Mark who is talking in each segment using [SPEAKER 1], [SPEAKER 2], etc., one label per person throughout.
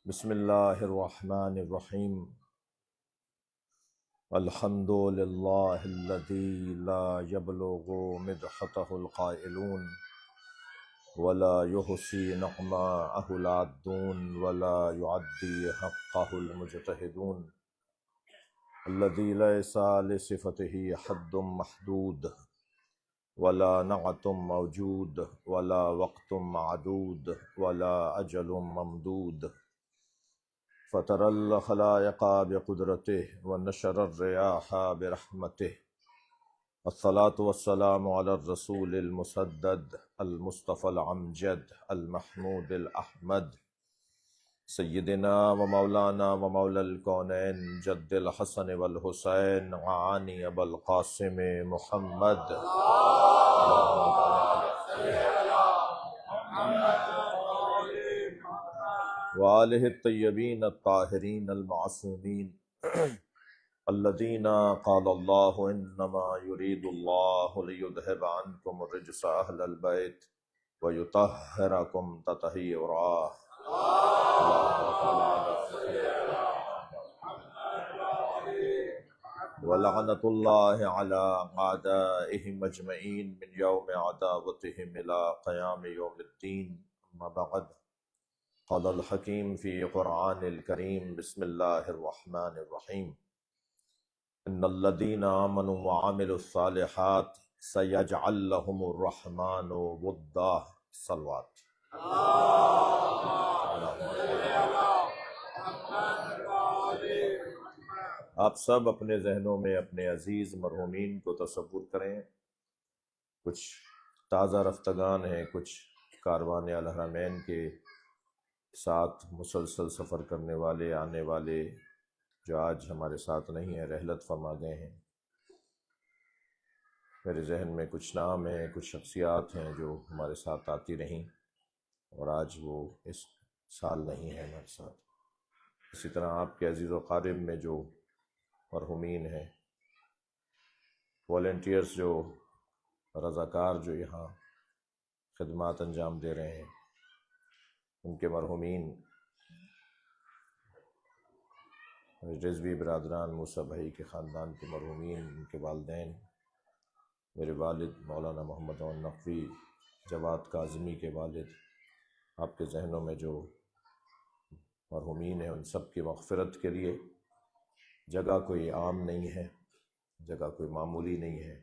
[SPEAKER 1] بسم اللہ الرحمن الرحیم الحمد للہ الذی لا یبلغ مدحتہ القائلون ولا یحصی نعماءہ العادون ولا یعدی حقہ المجتہدون الذی لیس لصفتہ حد محدود ولا نعت موجود ولا وقت معدود ولا اجل ممدود فطر الخلائق بقدرته ونشر الرياح برحمته الصلاة والسلام على الرسول المسدد المصطفى العمجد المحمود الأحمد سيدنا ومولانا ومولى الكونين جد الحسن والحسين عاني أبا القاسم محمد وآلہ الطیبین الطاہرین المعصومین الذین قال اللہ انما يريد اللہ لیذہب عنکم الرجس اہل البیت ویطہرکم تطہیرا ولعنۃ اللہ علی اعدائہم اجمعین من یوم عداوتہم الی قیام یوم الدین اما بعد قال الحکیم فی قرآن الکریم بسم اللہ الرحمن الرحیم ان الذین آمنوا وعملوا الصالحات سیجعل لهم الرحمن ودا صلوات آپ سب اپنے ذہنوں میں اپنے عزیز مرحومین کو تصور کریں. کچھ تازہ رفتگان ہیں، کچھ کاروان الحرمین کے ساتھ مسلسل سفر کرنے والے، آنے والے جو آج ہمارے ساتھ نہیں ہیں، رحلت فرما گئے ہیں. میرے ذہن میں کچھ نام ہیں، کچھ شخصیات ہیں جو ہمارے ساتھ آتی رہیں اور آج وہ اس سال نہیں ہیں ہمارے ساتھ. اسی طرح آپ کے عزیز و قارب میں جو مرحومین ہیں، والنٹیئرز جو رضاکار جو یہاں خدمات انجام دے رہے ہیں، ان کے مرحومین، رضوی برادران، موسیٰ بھائی کے خاندان کے مرحومین، ان کے والدین، میرے والد مولانا محمد عون نقوی، جواد کاظمی کے والد، آپ کے ذہنوں میں جو مرحومین ہیں ان سب کی مغفرت کے لیے جگہ کوئی عام نہیں ہے، جگہ کوئی معمولی نہیں ہے.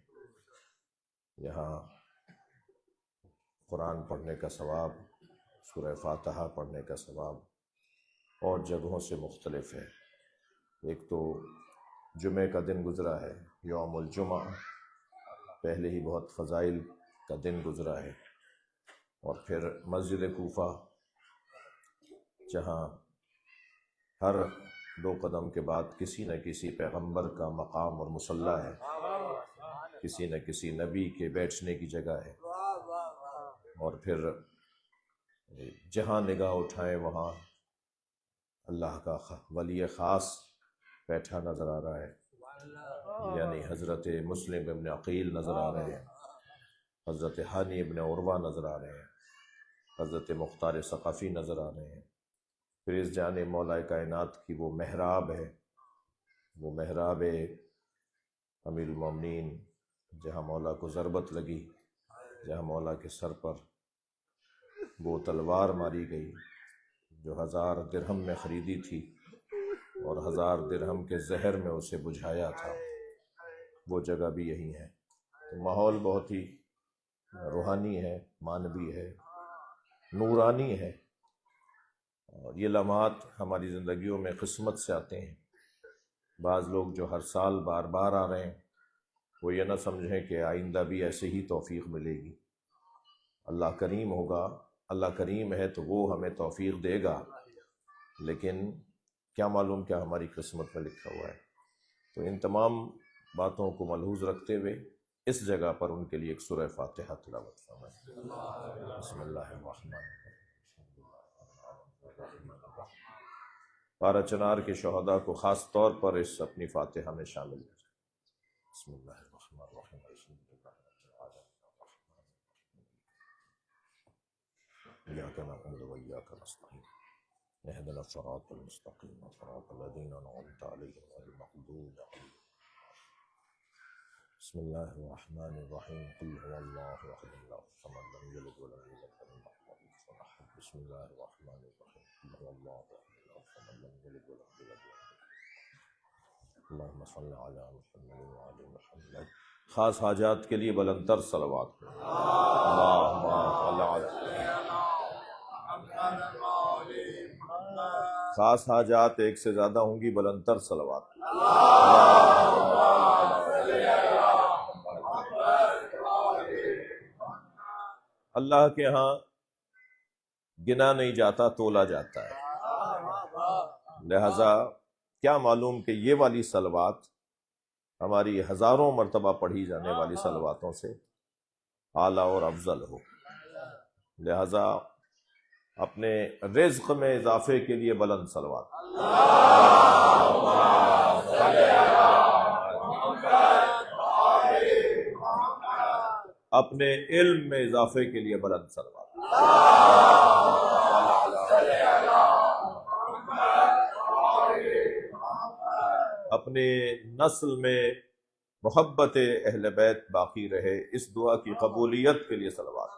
[SPEAKER 1] یہاں قرآن پڑھنے کا ثواب، سورہ فاتحہ پڑھنے کا ثواب اور جگہوں سے مختلف ہے. ایک تو جمعہ کا دن گزرا ہے، یوم الجمعہ، پہلے ہی بہت فضائل کا دن گزرا ہے. اور پھر مسجد کوفہ، جہاں ہر 2 قدم کے بعد کسی نہ کسی پیغمبر کا مقام اور مصلی ہے، کسی نہ کسی نبی کے بیٹھنے کی جگہ ہے. اور پھر جہاں نگاہ اٹھائیں وہاں اللہ کا ولی خاص بیٹھا نظر آ رہا ہے، یعنی حضرت مسلم ابن عقیل نظر آ رہے ہیں، حضرت ہانی ابن عروہ نظر آ رہے ہیں، حضرت مختار ثقفی نظر آ رہے ہیں. پھر اس جانب مولا کائنات کی وہ محراب ہے، وہ محراب امیر المومنین، جہاں مولا کو ضربت لگی، جہاں مولا کے سر پر وہ تلوار ماری گئی جو 1000 درہم میں خریدی تھی اور 1000 درہم کے زہر میں اسے بجھایا تھا، وہ جگہ بھی یہی ہے. تو ماحول بہت ہی روحانی ہے، معنوی ہے، نورانی ہے. اور یہ لمحات ہماری زندگیوں میں قسمت سے آتے ہیں. بعض لوگ جو ہر سال بار بار آ رہے ہیں وہ یہ نہ سمجھیں کہ آئندہ بھی ایسے ہی توفیق ملے گی. اللہ کریم ہوگا، اللہ کریم ہے تو وہ ہمیں توفیق دے گا، لیکن کیا معلوم کیا ہماری قسمت میں لکھا ہوا ہے. تو ان تمام باتوں کو ملحوظ رکھتے ہوئے اس جگہ پر ان کے لیے ایک سورہ فاتحہ تلاوت فرمائیں. بسم اللہ الرحمن الرحیم. پارہ چنار کے شہداء کو خاص طور پر اس اپنی فاتحہ میں شامل کریں. بسم اللہ الرحمن الرحیم. ایاک نعبد و ایاک نستعین اهدنا الصراط المستقيم صراط الذين أنعمت عليهم غير المغضوب عليهم. بسم الله الرحمن الرحيم. قل هو الله أحد الله الصمد لم يلد ولم يولد ولم يكن له كفوا أحد. بسم الله الرحمن الرحيم. قل هو الله أحد الله الصمد لم يلد ولم يولد ولم يكن له. اللهم صل على محمد وعلى محمد. خاص حاجات کے لیے بلندتر صلوات. اللهم صل على. خاص حاجات ایک سے زیادہ ہوں گی، بلندتر صلوات. اللہ کے ہاں گنا نہیں جاتا، تولا جاتا ہے. لہذا کیا معلوم کہ یہ والی صلوات ہماری ہزاروں مرتبہ پڑھی جانے والی صلواتوں سے اعلیٰ اور افضل ہو. لہذا اپنے رزق میں اضافے کے لیے بلند صلوات. اپنے علم میں اضافے کے لیے بلند صلوات. اپنے نسل میں محبت اہل بیت باقی رہے، اس دعا کی قبولیت کے لیے صلوات.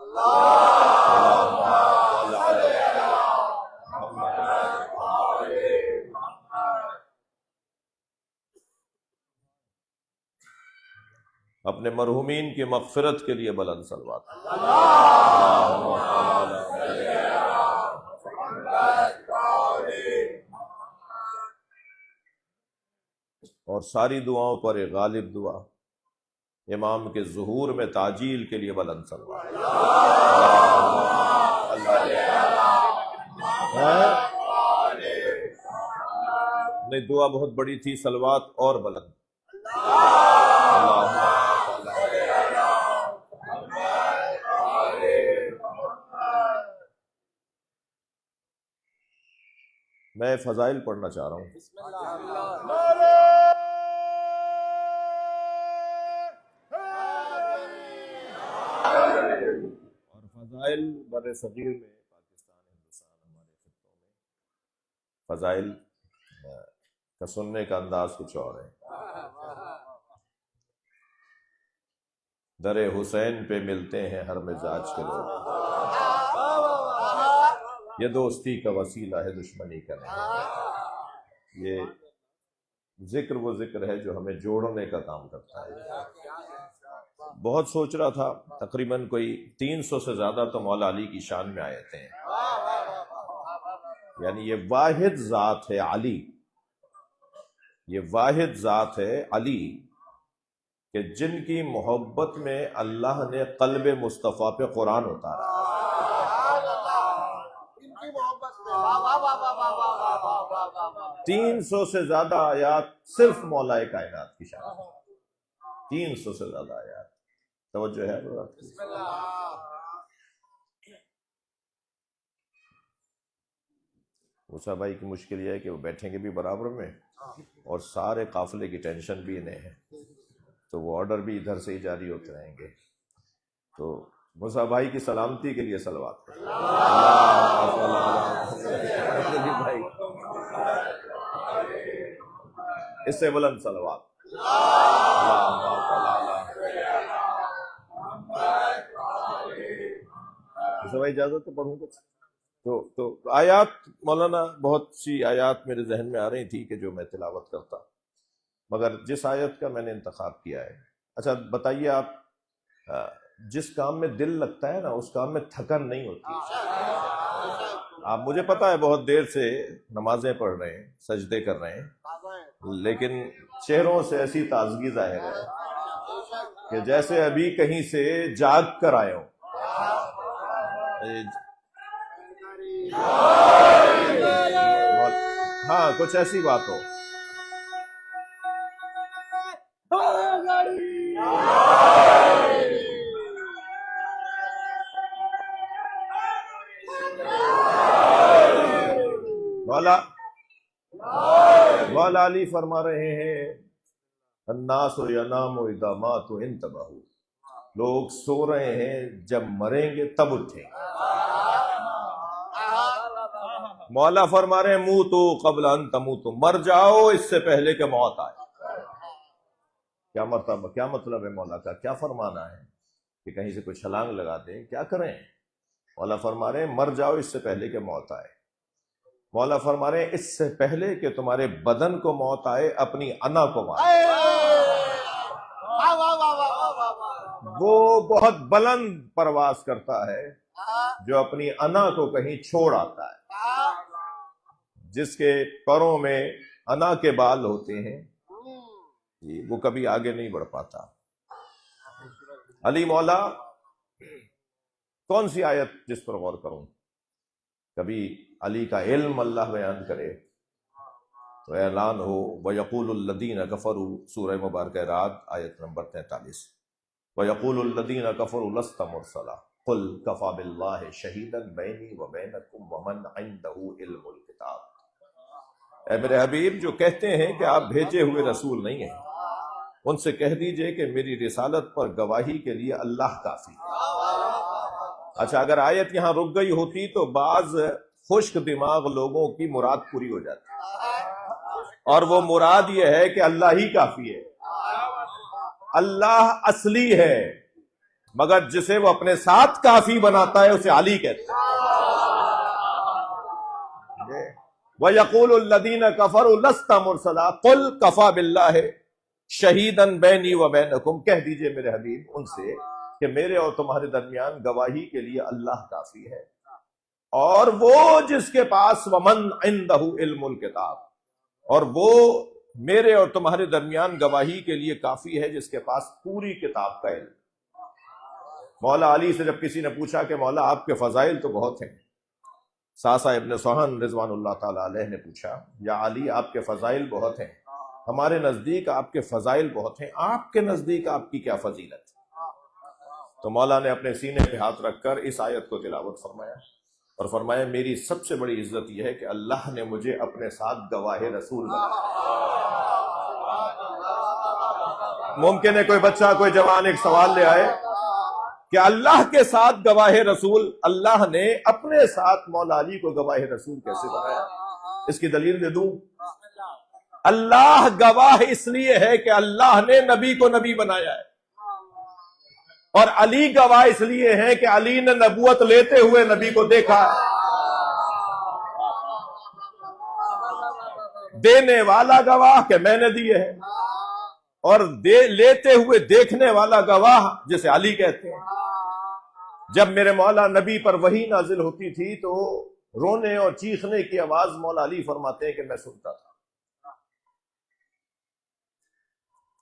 [SPEAKER 1] اپنے مرحومین کی مغفرت کے لیے بلند صلوات. اور ساری دعاؤں پر ایک غالب دعا، امام کے ظہور میں تعجیل کے لیے بلند صلوات. نہیں، دعا بہت بڑی تھی، صلوات اور بلند. میں فضائل پڑھنا چاہ رہا ہوں. اور فضائل بر صغیر میں، پاکستان، ہندوستان، ہمارے خطوں میں فضائل کا سننے کا انداز کچھ اور ہے. در حسین پہ ملتے ہیں ہر مزاج کے لوگ، یہ دوستی کا وسیلہ ہے دشمنی کا نہیں. یہ ذکر وہ ذکر ہے جو ہمیں جوڑنے کا کام کرتا ہے. بہت سوچ رہا تھا، تقریباً کوئی 300 سے زیادہ تو مولا علی کی شان میں آیتیں ہیں. یعنی یہ واحد ذات ہے علی، یہ واحد ذات ہے علی کہ جن کی محبت میں اللہ نے قلب مصطفیٰ پہ قرآن اتارا. 300 سے زیادہ آیات صرف مولا کائنات کی شان. 300 سے زیادہ آیات. توجہ ہے؟ موسیٰ بھائی کی مشکل یہ ہے کہ وہ بیٹھیں گے بھی برابر میں اور سارے قافلے کی ٹینشن بھی انہیں ہے، تو وہ آرڈر بھی ادھر سے ہی جاری ہوتے رہیں گے. تو موسیٰ بھائی کی سلامتی کے لیے صلوات. بھائی اس سے بلند صلوات. بھائی اجازت تو پڑھوں کچھ. تو آیات مولانا، بہت سی آیات میرے ذہن میں آ رہی تھی کہ جو میں تلاوت کرتا، مگر جس آیت کا میں نے انتخاب کیا ہے. اچھا بتائیے، آپ جس کام میں دل لگتا ہے نا، اس کام میں تھکن نہیں ہوتی. آپ، مجھے پتا ہے بہت دیر سے نمازیں پڑھ رہے ہیں، سجدے کر رہے ہیں، لیکن چہروں سے ایسی تازگی ظاہر ہے کہ جیسے ابھی کہیں سے جاگ کر آئے ہوں. ہاں، کچھ ایسی بات ہو. مولا علی فرما رہے ہیں، الناس ینام اذا ماتوا انتبہوا. لوگ سو رہے ہیں، جب مریں گے تب اٹھیں. مولا فرما رہے ہیں موتو قبل ان تموتو، مر جاؤ اس سے پہلے کہ موت آئے۔ کیا مطلب ہے مولا کا؟ کیا فرمانا ہے کہ کہیں سے کوئی چھلانگ لگا دیں؟ کیا کریں؟ مولا فرما رہے ہیں مر جاؤ اس سے پہلے کہ موت آئے۔ مولا فرما رہے ہیں اس سے پہلے کہ تمہارے بدن کو موت آئے اپنی انا کو مار۔ وہ بہت بلند پرواز کرتا ہے جو اپنی انا کو کہیں چھوڑ آتا ہے، جس کے پروں میں انا کے بال ہوتے ہیں وہ کبھی آگے نہیں بڑھ پاتا۔ علی مولا، کون سی آیت جس پر غور کروں؟ کبھی علی کا علم اللہ بیان کرے تو اعلان ہو وَيَقُولُ الَّذِينَ كَفَرُوا، سورہ مبارکہ رعد آیت نمبر 43، وَيَقُولُ الَّذِينَ كَفَرُوا لَسْتَ مُرْسَلًا قُلْ كَفَى بِاللَّهِ شَهِيدًا بَيْنِي وَبَيْنَكُمْ وَمَنْ عِندَهُ عِلْمُ الْكِتَابِ۔ اے میرے حبیب، جو کہتے ہیں کہ آپ بھیجے ہوئے رسول نہیں ہیں، ان سے کہہ دیجئے کہ میری رسالت پر گواہی کے لیے اللہ کافی ہے۔ اچھا، اگر آیت یہاں رک گئی ہوتی تو بعض خشک دماغ لوگوں کی مراد پوری ہو جاتی، اور وہ مراد یہ ہے کہ اللہ ہی کافی ہے، اللہ اصلی ہے، مگر جسے وہ اپنے ساتھ کافی بناتا ہے اسے علی کہتے ہیں۔ وَيَقُولُ الَّذِينَ كَفَرُوا لَسْتَ مُرْسَلًا قُلْ كَفَى بِاللَّهِ شَهِيدًا بَيْنِي وَبَيْنَكُمْ، کہہ دیجئے میرے حبیب ان سے کہ میرے اور تمہارے درمیان گواہی کے لیے اللہ کافی ہے، اور وہ جس کے پاس وَمَنْ عِندَهُ عِلْمُ الْكِتَابِ، اور وہ میرے اور تمہارے درمیان گواہی کے لیے کافی ہے جس کے پاس پوری کتاب کا علم۔ مولا علی سے جب کسی نے پوچھا کہ مولا آپ کے فضائل تو بہت ہیں، ساسا ابن سہن رضوان اللہ تعالی علیہ نے پوچھا یا علی آپ کے فضائل بہت ہیں، ہمارے نزدیک آپ کے فضائل بہت ہیں، آپ کے نزدیک آپ کی کیا فضیلت؟ تو مولا نے اپنے سینے پہ ہاتھ رکھ کر اس آیت کو تلاوت فرمایا اور فرمایا میری سب سے بڑی عزت یہ ہے کہ اللہ نے مجھے اپنے ساتھ گواہ رسول بنایا۔ ممکن ہے کوئی بچہ، کوئی جوان ایک سوال لے آئے کہ اللہ کے ساتھ گواہ رسول، اللہ نے اپنے ساتھ مولا علی کو گواہ رسول کیسے بنایا؟ اس کی دلیل دے دوں۔ اللہ گواہ اس لیے ہے کہ اللہ نے نبی کو نبی بنایا ہے، اور علی گواہ اس لیے ہے کہ علی نے نبوت لیتے ہوئے نبی کو دیکھا ہے۔ دینے والا گواہ کہ میں نے دیے ہیں، اور لیتے ہوئے دیکھنے والا گواہ جسے علی کہتے ہیں۔ جب میرے مولا نبی پر وحی نازل ہوتی تھی تو رونے اور چیخنے کی آواز مولا علی فرماتے ہیں کہ میں سنتا تھا۔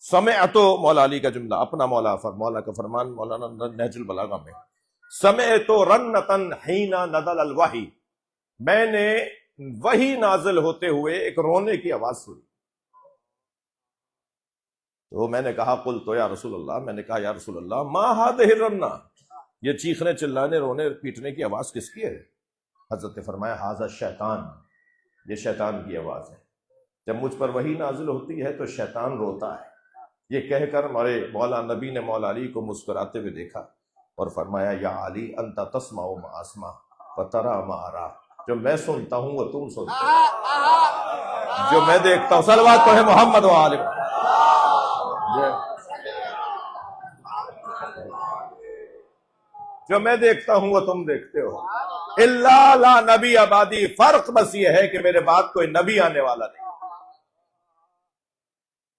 [SPEAKER 1] سمعتو، مولا علی کا جملہ، اپنا مولا کا فرمان مولانا نہج البلاغہ میں، سمعتو رنتن حین نزل الوحی، میں نے وحی نازل ہوتے ہوئے ایک رونے کی آواز سنی۔ تو میں نے کہا قلت یا رسول اللہ، میں نے کہا یا رسول اللہ ما ہذہ الرنہ، یہ چیخنے چلانے رونے پیٹنے کی آواز کس کی ہے؟ حضرت نے فرمایا ھذا شیطان، یہ شیطان کی آواز ہے۔ جب مجھ پر وحی نازل ہوتی ہے تو شیطان روتا ہے۔ یہ کہہ کر ہمارے مولا نبی نے مولا علی کو مسکراتے ہوئے دیکھا اور فرمایا یا علی انت تسمع ما اسمع وترى ما ارى، جو میں سنتا ہوں وہ تم سنتے ہو، جو میں دیکھتا ہوں، صلوات پڑھے محمد و آل محمد، جو میں دیکھتا ہوں وہ تم دیکھتے ہو، الا لا نبی آبادی، فرق بس یہ ہے کہ میرے بعد کوئی نبی آنے والا نہیں۔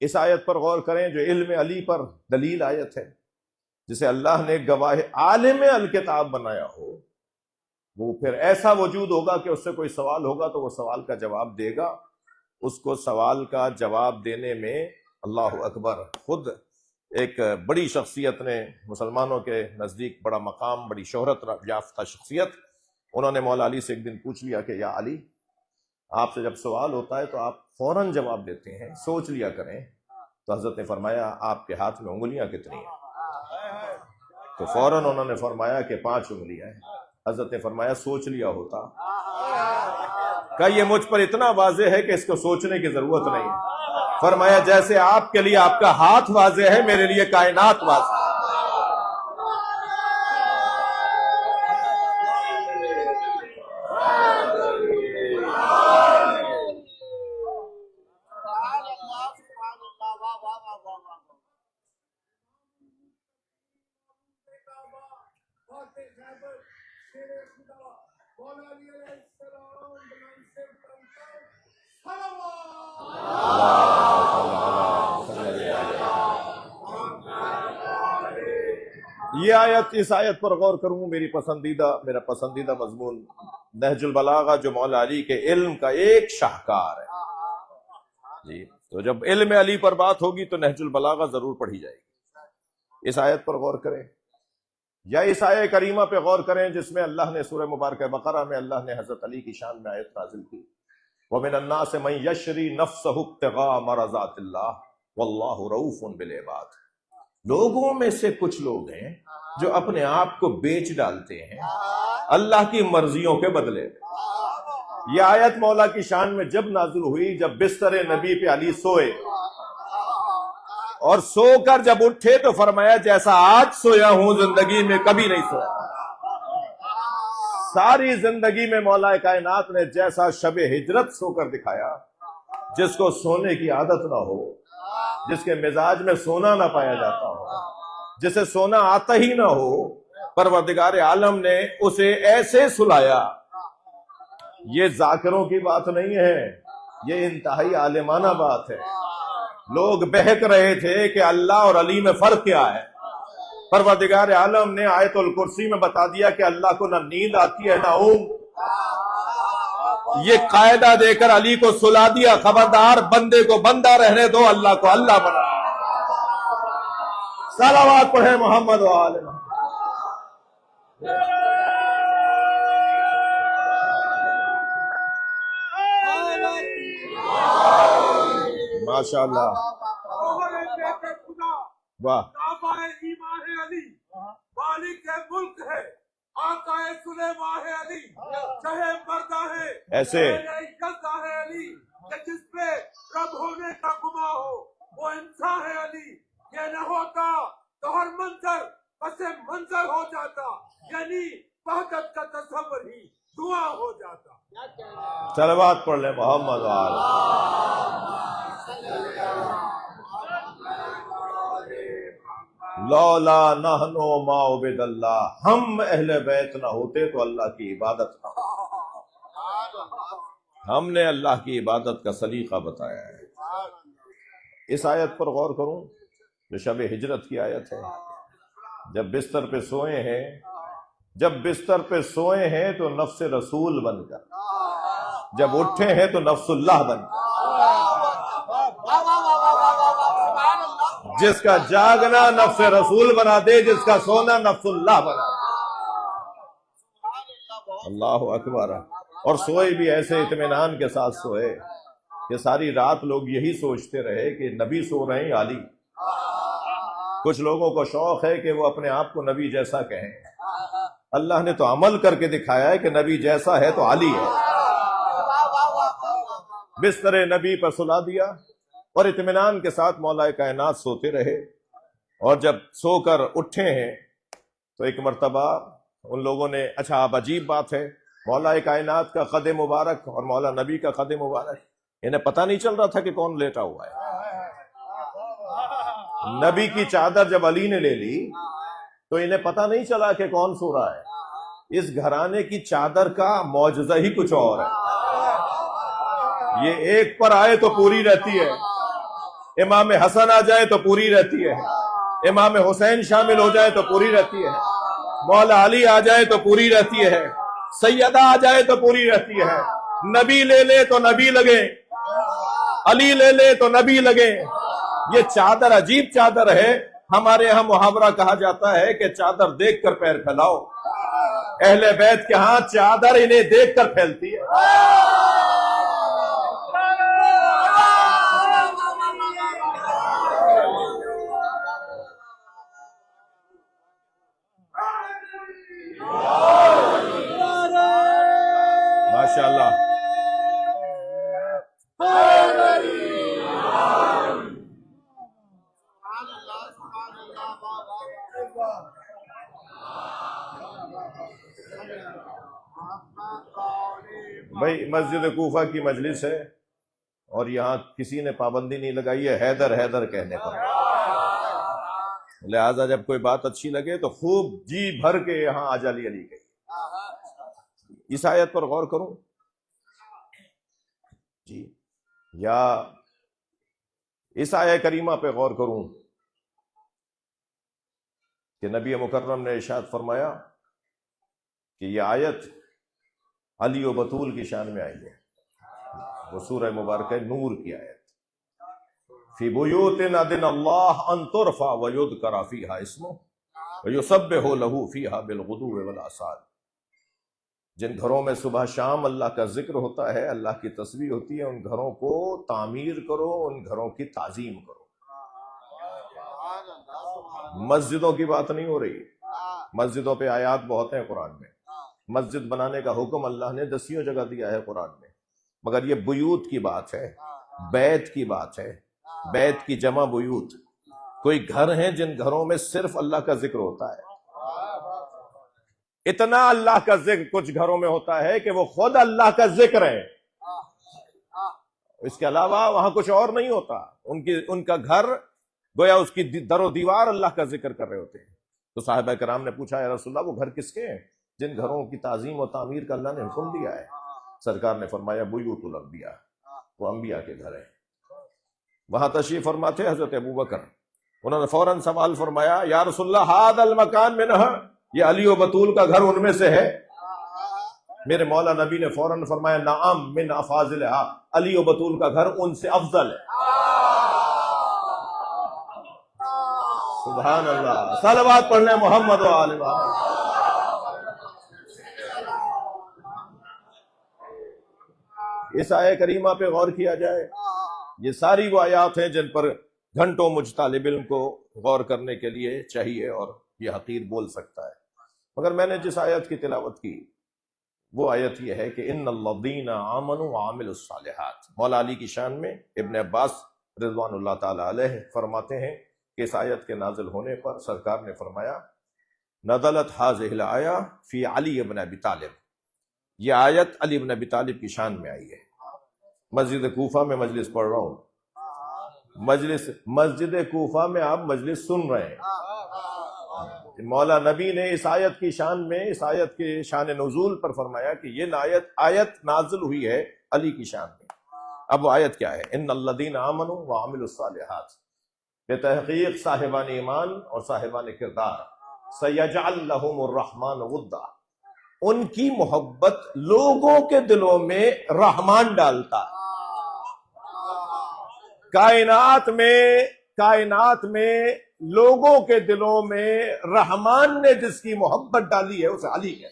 [SPEAKER 1] اس آیت پر غور کریں جو علم علی پر دلیل آیت ہے، جسے اللہ نے گواہ عالم الکتاب بنایا ہو، وہ پھر ایسا وجود ہوگا کہ اس سے کوئی سوال ہوگا تو وہ سوال کا جواب دے گا۔ اس کو سوال کا جواب دینے میں اللہ اکبر، خود ایک بڑی شخصیت نے مسلمانوں کے نزدیک بڑا مقام، بڑی شہرت یافتہ شخصیت، انہوں نے مولا علی سے ایک دن پوچھ لیا کہ یا علی، آپ سے جب سوال ہوتا ہے تو آپ فوراً جواب دیتے ہیں، سوچ لیا کریں۔ تو حضرت نے فرمایا آپ کے ہاتھ میں انگلیاں کتنی ہیں؟ تو فوراً انہوں نے فرمایا کہ 5 انگلیاں ہیں۔ حضرت نے فرمایا سوچ لیا ہوتا۔ کہ یہ مجھ پر اتنا واضح ہے کہ اس کو سوچنے کی ضرورت نہیں ہے۔ فرمایا جیسے آپ کے لیے آپ کا ہاتھ واضح ہے، میرے لیے کائنات واضح ہے۔ یہ آیت، اس آیت پر غور کروں، میرا پسندیدہ مضمون نہج البلاغہ جو مولا علی کے علم کا ایک شاہکار ہے جی۔ تو جب علم علی پر بات ہوگی تو نہج البلاغہ ضرور پڑھی جائے گی۔ اس آیت پر غور کریں یا اس آیہ کریمہ پہ غور کریں جس میں اللہ نے سورہ مبارکہ بقرہ میں اللہ نے حضرت علی کی شان میں آیت نازل کی، وَمِنَ النَّاسِ مَن يَشْرِي نَفْسَهُ ابْتِغَاءَ مَرْضَاتِ اللَّهِ وَاللَّهُ رَءُوفٌ بِالْعِبَادِ۔ لوگوں میں سے کچھ لوگ ہیں جو اپنے آپ کو بیچ ڈالتے ہیں اللہ کی مرضیوں کے بدلے میں۔ یہ آیت مولا کی شان میں جب نازل ہوئی، جب بستر نبی پہ علی سوئے اور سو کر جب اٹھے تو فرمایا جیسا آج سویا ہوں زندگی میں کبھی نہیں سویا۔ ساری زندگی میں مولا کائنات نے جیسا شب ہجرت سو کر دکھایا، جس کو سونے کی عادت نہ ہو، جس کے مزاج میں سونا نہ پایا جاتا ہو، جسے سونا آتا ہی نہ ہو، پروردگار عالم نے اسے ایسے سلایا۔ یہ ذاکروں کی بات نہیں ہے، یہ انتہائی عالمانہ بات ہے۔ لوگ بہک رہے تھے کہ اللہ اور علی میں فرق کیا ہے، پروردگار عالم نے آیت الکرسی میں بتا دیا کہ اللہ کو نہ نیند آتی ہے نہ اونگ۔ یہ قاعدہ دے کر علی کو سلا دیا، خبردار بندے کو بندہ رہنے دو، اللہ کو اللہ بنا۔ صلوات پڑھے محمد و آل محمد۔ ماشاء اللہ، واہ،
[SPEAKER 2] مالک ملک ہے، آقا سلیمان ہے علی، شہ مردہ ہے
[SPEAKER 1] ایسے
[SPEAKER 2] ہے علی، کہ جس پہ رب ہونے کا گما ہو وہ انسان ہے علی۔ یہ نہ ہوتا تو ہر منظر بس منظر ہو جاتا، یعنی وحدت کا تصور ہی دعا ہو جاتا۔
[SPEAKER 1] صلوات پڑھ لیں محمد و آل۔ لولا نحن ما عبد اللہ، ہم اہل بیت نہ ہوتے تو اللہ کی عبادت نہ ہوتی۔ ہم نے اللہ کی عبادت کا سلیقہ بتایا ہے۔ اس آیت پر غور کروں جو شب ہجرت کی آیت ہے، جب بستر پہ سوئے ہیں، جب بستر پہ سوئے ہیں تو نفس رسول بن کر، جب اٹھے ہیں تو نفس اللہ بن کر۔ جس کا جاگنا نفس رسول بنا دے، جس کا سونا نفس اللہ بنا دے۔ اللہ اکبر۔ اور سوئے بھی ایسے اطمینان کے ساتھ سوئے کہ ساری رات لوگ یہی سوچتے رہے کہ نبی سو رہے ہیں علی۔ کچھ لوگوں کو شوق ہے کہ وہ اپنے آپ کو نبی جیسا کہیں، اللہ نے تو عمل کر کے دکھایا ہے کہ نبی جیسا ہے تو علی ہے۔ بستر نبی پر سلا دیا اور اطمینان کے ساتھ مولا کائنات سوتے رہے، اور جب سو کر اٹھے ہیں تو ایک مرتبہ ان لوگوں نے، اچھا اب عجیب بات ہے، مولا کائنات کا قد مبارک اور مولا نبی کا قد مبارک، انہیں پتہ نہیں چل رہا تھا کہ کون لیٹا ہوا ہے۔ نبی کی چادر جب علی نے لے لی تو انہیں پتہ نہیں چلا کہ کون سو رہا ہے۔ اس گھرانے کی چادر کا معجزہ ہی کچھ اور ہے، یہ ایک پر آئے تو پوری رہتی ہے، امام حسن آ جائے تو پوری رہتی ہے، امام حسین شامل ہو جائے تو پوری رہتی ہے، مولا علی آ جائے تو پوری رہتی ہے، سیدہ آ جائے تو پوری رہتی ہے۔ نبی لے لے تو نبی لگے، علی لے لے تو نبی لگے۔ یہ چادر عجیب چادر ہے، ہمارے یہاں محاورہ کہا جاتا ہے کہ چادر دیکھ کر پیر پھیلاؤ، اہل بیت کے ہاں چادر انہیں دیکھ کر پھیلتی ہے۔ ماشاءاللہ۔ بھائی مسجد کوفہ کی مجلس ہے اور یہاں کسی نے پابندی نہیں لگائی ہے حیدر حیدر کہنے پر، لہذا جب کوئی بات اچھی لگے تو خوب جی بھر کے یہاں آج علی علی کہیے۔ اس آیت پر غور کروں جی، یا اس آیہ کریمہ پہ غور کروں کہ نبی مکرم نے ارشاد فرمایا کہ یہ آیت علی و بطول کی شان میں آئی ہے. وہ سورہ مبارکہ نور کی آیت، فی بیوت اذن اللہ ان ترفع ویذکر فیہا اسمہ ویسبح لہ فیہا بالغدو والآصال. جن گھروں میں صبح شام اللہ کا ذکر ہوتا ہے، اللہ کی تسبیح ہوتی ہے، ان گھروں کو تعمیر کرو، ان گھروں کی تعظیم کرو. مسجدوں کی بات نہیں ہو رہی، مسجدوں پہ آیات بہت ہیں قرآن میں، مسجد بنانے کا حکم اللہ نے 10 جگہ دیا ہے قرآن میں، مگر یہ بیوت کی بات ہے، بیت کی بات ہے. بیت کی جمع بیوت. کوئی گھر ہیں جن گھروں میں صرف اللہ کا ذکر ہوتا ہے. اتنا اللہ کا ذکر کچھ گھروں میں ہوتا ہے کہ وہ خود اللہ کا ذکر ہے، اس کے علاوہ وہاں کچھ اور نہیں ہوتا. ان کا گھر گویا اس کی در و دیوار اللہ کا ذکر کر رہے ہوتے ہیں. تو صحابہ کرام نے پوچھا یا رسول اللہ وہ گھر کس کے ہیں جن گھروں کی تعظیم و تعمیر کا اللہ نے حکم دیا ہے؟ سرکار نے فرمایا بیوت الانبیاء، وہ انبیاء کے گھر ہیں. وہاں تشریف فرما تھے حضرت ابوبکر، انہوں نے فوراً سوال فرمایا یا رسول اللہ ھذا المکان منہ، یہ علی و بطول کا گھر ان میں سے ہے؟ میرے مولا نبی نے فوراً فرمایا نعم من افاضلھا، علی و بطول کا گھر ان سے افضل ہے. سبحان اللہ، صلوات پڑھنے محمد و آل محمد. اس آیہ کریمہ پہ غور کیا جائے، یہ ساری وہ آیات ہیں جن پر گھنٹوں مجھ طالب علم کو غور کرنے کے لیے چاہیے اور یہ حقیر بول سکتا ہے. مگر میں نے جس آیت کی تلاوت کی وہ آیت یہ ہے کہ ان الذین آمنوا وعملوا الصالحات. مولا علی کی شان میں ابن عباس رضوان اللہ تعالی علیہ فرماتے ہیں کہ اس آیت کے نازل ہونے پر سرکار نے فرمایا نزلت ھذہ الآیہ فی علی بن ابی طالب، یہ آیت علی بن ابی طالب کی شان میں آئی ہے. مسجد کوفہ میں مجلس پڑھ رہا ہوں، مسجد کوفہ میں آپ مجلس سن رہے ہیں. مولا نبی نے اس آیت کی شان میں، اس آیت کے شان نزول پر فرمایا کہ یہ آیت نازل ہوئی ہے علی کی شان میں. اب وہ آیت کیا ہے؟ ان الذین آمنوا وعملوا الصالحات، بے تحقیق صاحبان ایمان اور صاحبان کردار سیجعل لہم الرحمن ودا، ان کی محبت لوگوں کے دلوں میں رحمان ڈالتا ہے. کائنات میں لوگوں کے دلوں میں رحمان نے جس کی محبت ڈالی ہے اسے علی ہے.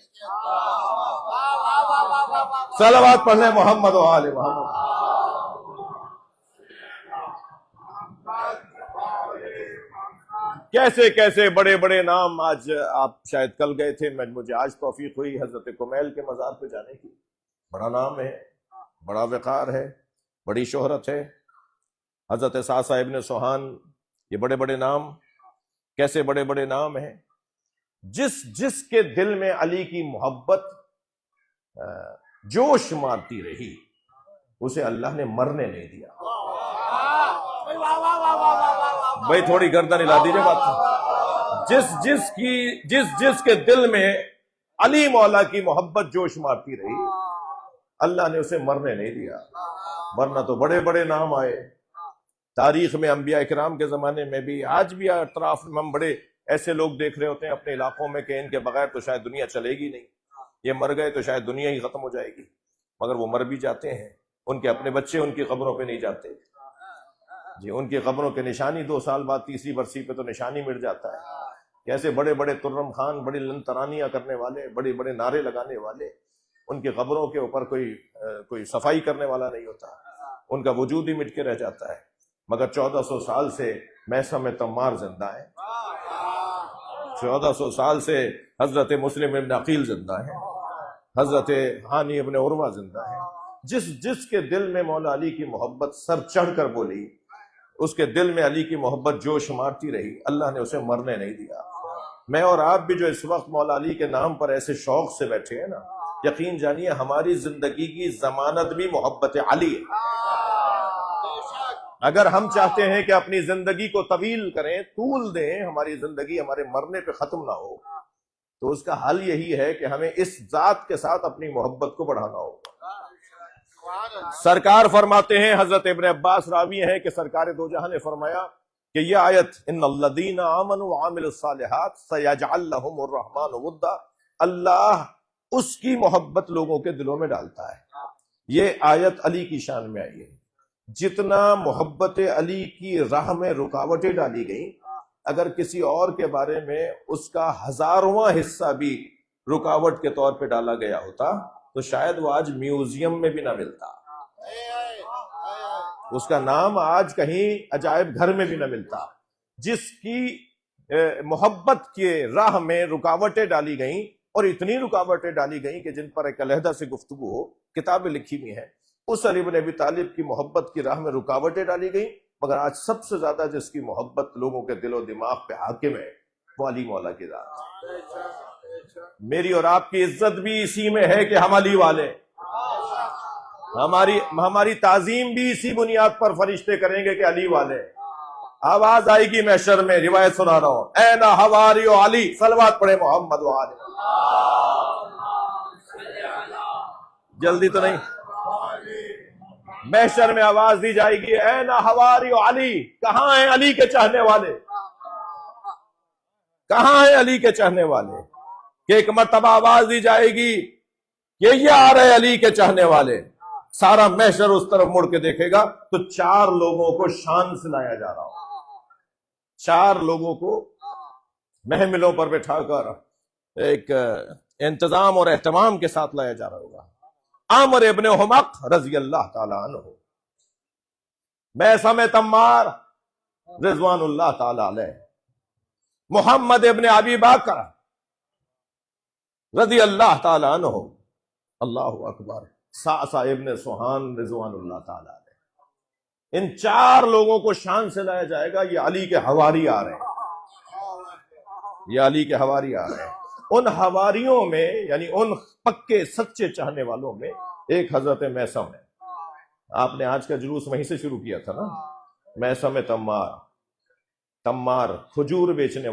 [SPEAKER 1] صلوات پڑھنے محمد و آل محمد. کیسے کیسے بڑے بڑے نام، آج آپ شاید کل گئے تھے، مجھے آج توفیق ہوئی حضرت کمیل کے مزار پہ جانے کی. بڑا نام ہے، بڑا وقار ہے، بڑی شہرت ہے. حضرت ساسا ابن سوہان، یہ بڑے بڑے نام. کیسے بڑے بڑے نام ہیں. جس کے دل میں علی کی محبت جوش مارتی رہی اسے اللہ نے مرنے نہیں دیا. بھائی تھوڑی گردن ہلا دیجیے بات. جس کے دل میں علی مولا کی محبت جوش مارتی رہی اللہ نے اسے مرنے نہیں دیا. ورنہ تو بڑے بڑے نام آئے تاریخ میں، انبیاء اکرام کے زمانے میں بھی، آج بھی اطراف میں ہم بڑے ایسے لوگ دیکھ رہے ہوتے ہیں اپنے علاقوں میں کہ ان کے بغیر تو شاید دنیا چلے گی نہیں، یہ مر گئے تو شاید دنیا ہی ختم ہو جائے گی. مگر وہ مر بھی جاتے ہیں، ان کے اپنے بچے ان کی قبروں پہ نہیں جاتے جی. ان کی قبروں کے نشانی 2 سال بعد تیسری برسی پہ تو نشانی مٹ جاتا ہے. کیسے بڑے بڑے ترم خان، بڑی لنترانیاں کرنے والے، بڑے بڑے نعرے لگانے والے، ان کی قبروں کے اوپر کوئی صفائی کرنے والا نہیں ہوتا، ان کا وجود ہی مٹ کے رہ جاتا ہے. مگر 1400 سال سے میثم تمار زندہ ہے، 1400 سال سے حضرت مسلم ابن عقیل زندہ ہے، حضرت ہانی ابن عروہ زندہ ہے. جس کے دل میں مولا علی کی محبت سر چڑھ کر بولی، اس کے دل میں علی کی محبت جوش مارتی رہی، اللہ نے اسے مرنے نہیں دیا. میں اور آپ بھی جو اس وقت مولا علی کے نام پر ایسے شوق سے بیٹھے ہیں نا، یقین جانیے ہماری زندگی کی ضمانت بھی محبت علی ہے. اگر ہم چاہتے ہیں کہ اپنی زندگی کو طویل کریں، طول دیں، ہماری زندگی ہمارے مرنے پہ ختم نہ ہو، تو اس کا حل یہی ہے کہ ہمیں اس ذات کے ساتھ اپنی محبت کو بڑھانا ہوگا۔ سرکار فرماتے ہیں، حضرت ابن عباس راوی ہیں کہ سرکار دو جہاں نے فرمایا کہ یہ آیت ان الذین آمنوا وعملوا الصالحات سیجعل لهم الرحمن ودا، اللہ اس کی محبت لوگوں کے دلوں میں ڈالتا ہے۔ یہ آیت علی کی شان میں آئی ہے۔ جتنا محبت علی کی راہ میں رکاوٹیں ڈالی گئیں، اگر کسی اور کے بارے میں اس کا 1000واں حصہ بھی رکاوٹ کے طور پہ ڈالا گیا ہوتا تو شاید وہ آج میوزیم میں بھی نہ ملتا، اس کا نام آج کہیں عجائب گھر میں بھی نہ ملتا۔ جس کی محبت کے راہ میں رکاوٹیں ڈالی گئیں، اور اتنی رکاوٹیں ڈالی گئیں کہ جن پر ایک علیحدہ سے گفتگو ہو، کتابیں لکھی ہوئی ہیں، اس علی بن ابی طالب کی محبت کی راہ میں رکاوٹیں ڈالی گئیں، مگر آج سب سے زیادہ جس کی محبت لوگوں کے دل و دماغ پہ حاکم ہے وہ علی مولا کی ذات۔ میری اور آپ کی عزت بھی اسی میں ہے کہ ہم علی والے، ہماری تعظیم بھی اسی بنیاد پر فرشتے کریں گے کہ علی والے۔ آواز آئے گی محشر میں، روایت سنا رہا ہوں، اے نا حواری و علی، صلوات پڑھے محمد و علی، جلدی تو نہیں، محشر میں آواز دی جائے گی، اے نا حواری و علی، کہاں ہیں علی کے چاہنے والے، کہاں ہیں علی کے چاہنے والے؟ کہ ایک مرتبہ آواز دی جائے گی کہ یہ آ رہے علی کے چاہنے والے، سارا محشر اس طرف مڑ کے دیکھے گا تو 4 لوگوں کو شان سے لایا جا رہا ہو، 4 لوگوں کو محملوں پر بٹھا کر ایک انتظام اور اہتمام کے ساتھ لایا جا رہا ہوگا۔ عامر ابن حمق رضی اللہ تعالیٰ عنہ، میثم تمار رضوان اللہ تعالیٰ علیہ، محمد ابن ابی بکر رضی اللہ تعالیٰ عنہ، اللہ اکبر، سعصع ابن سوحان رضوان اللہ تعالیٰ علیہ، ان 4 لوگوں کو شان سے لایا جائے گا، یہ علی کے حواری آ رہے ہیں، یہ علی کے حواری آ رہے ہیں۔ ان حواریوں میں، یعنی ان پکے سچے چاہنے والوں میں ایک حضرت میثم ہے۔ آپ نے آج کا جلوس وہیں سے شروع کیا تھا نا، میثم تمار کھجور بیچنے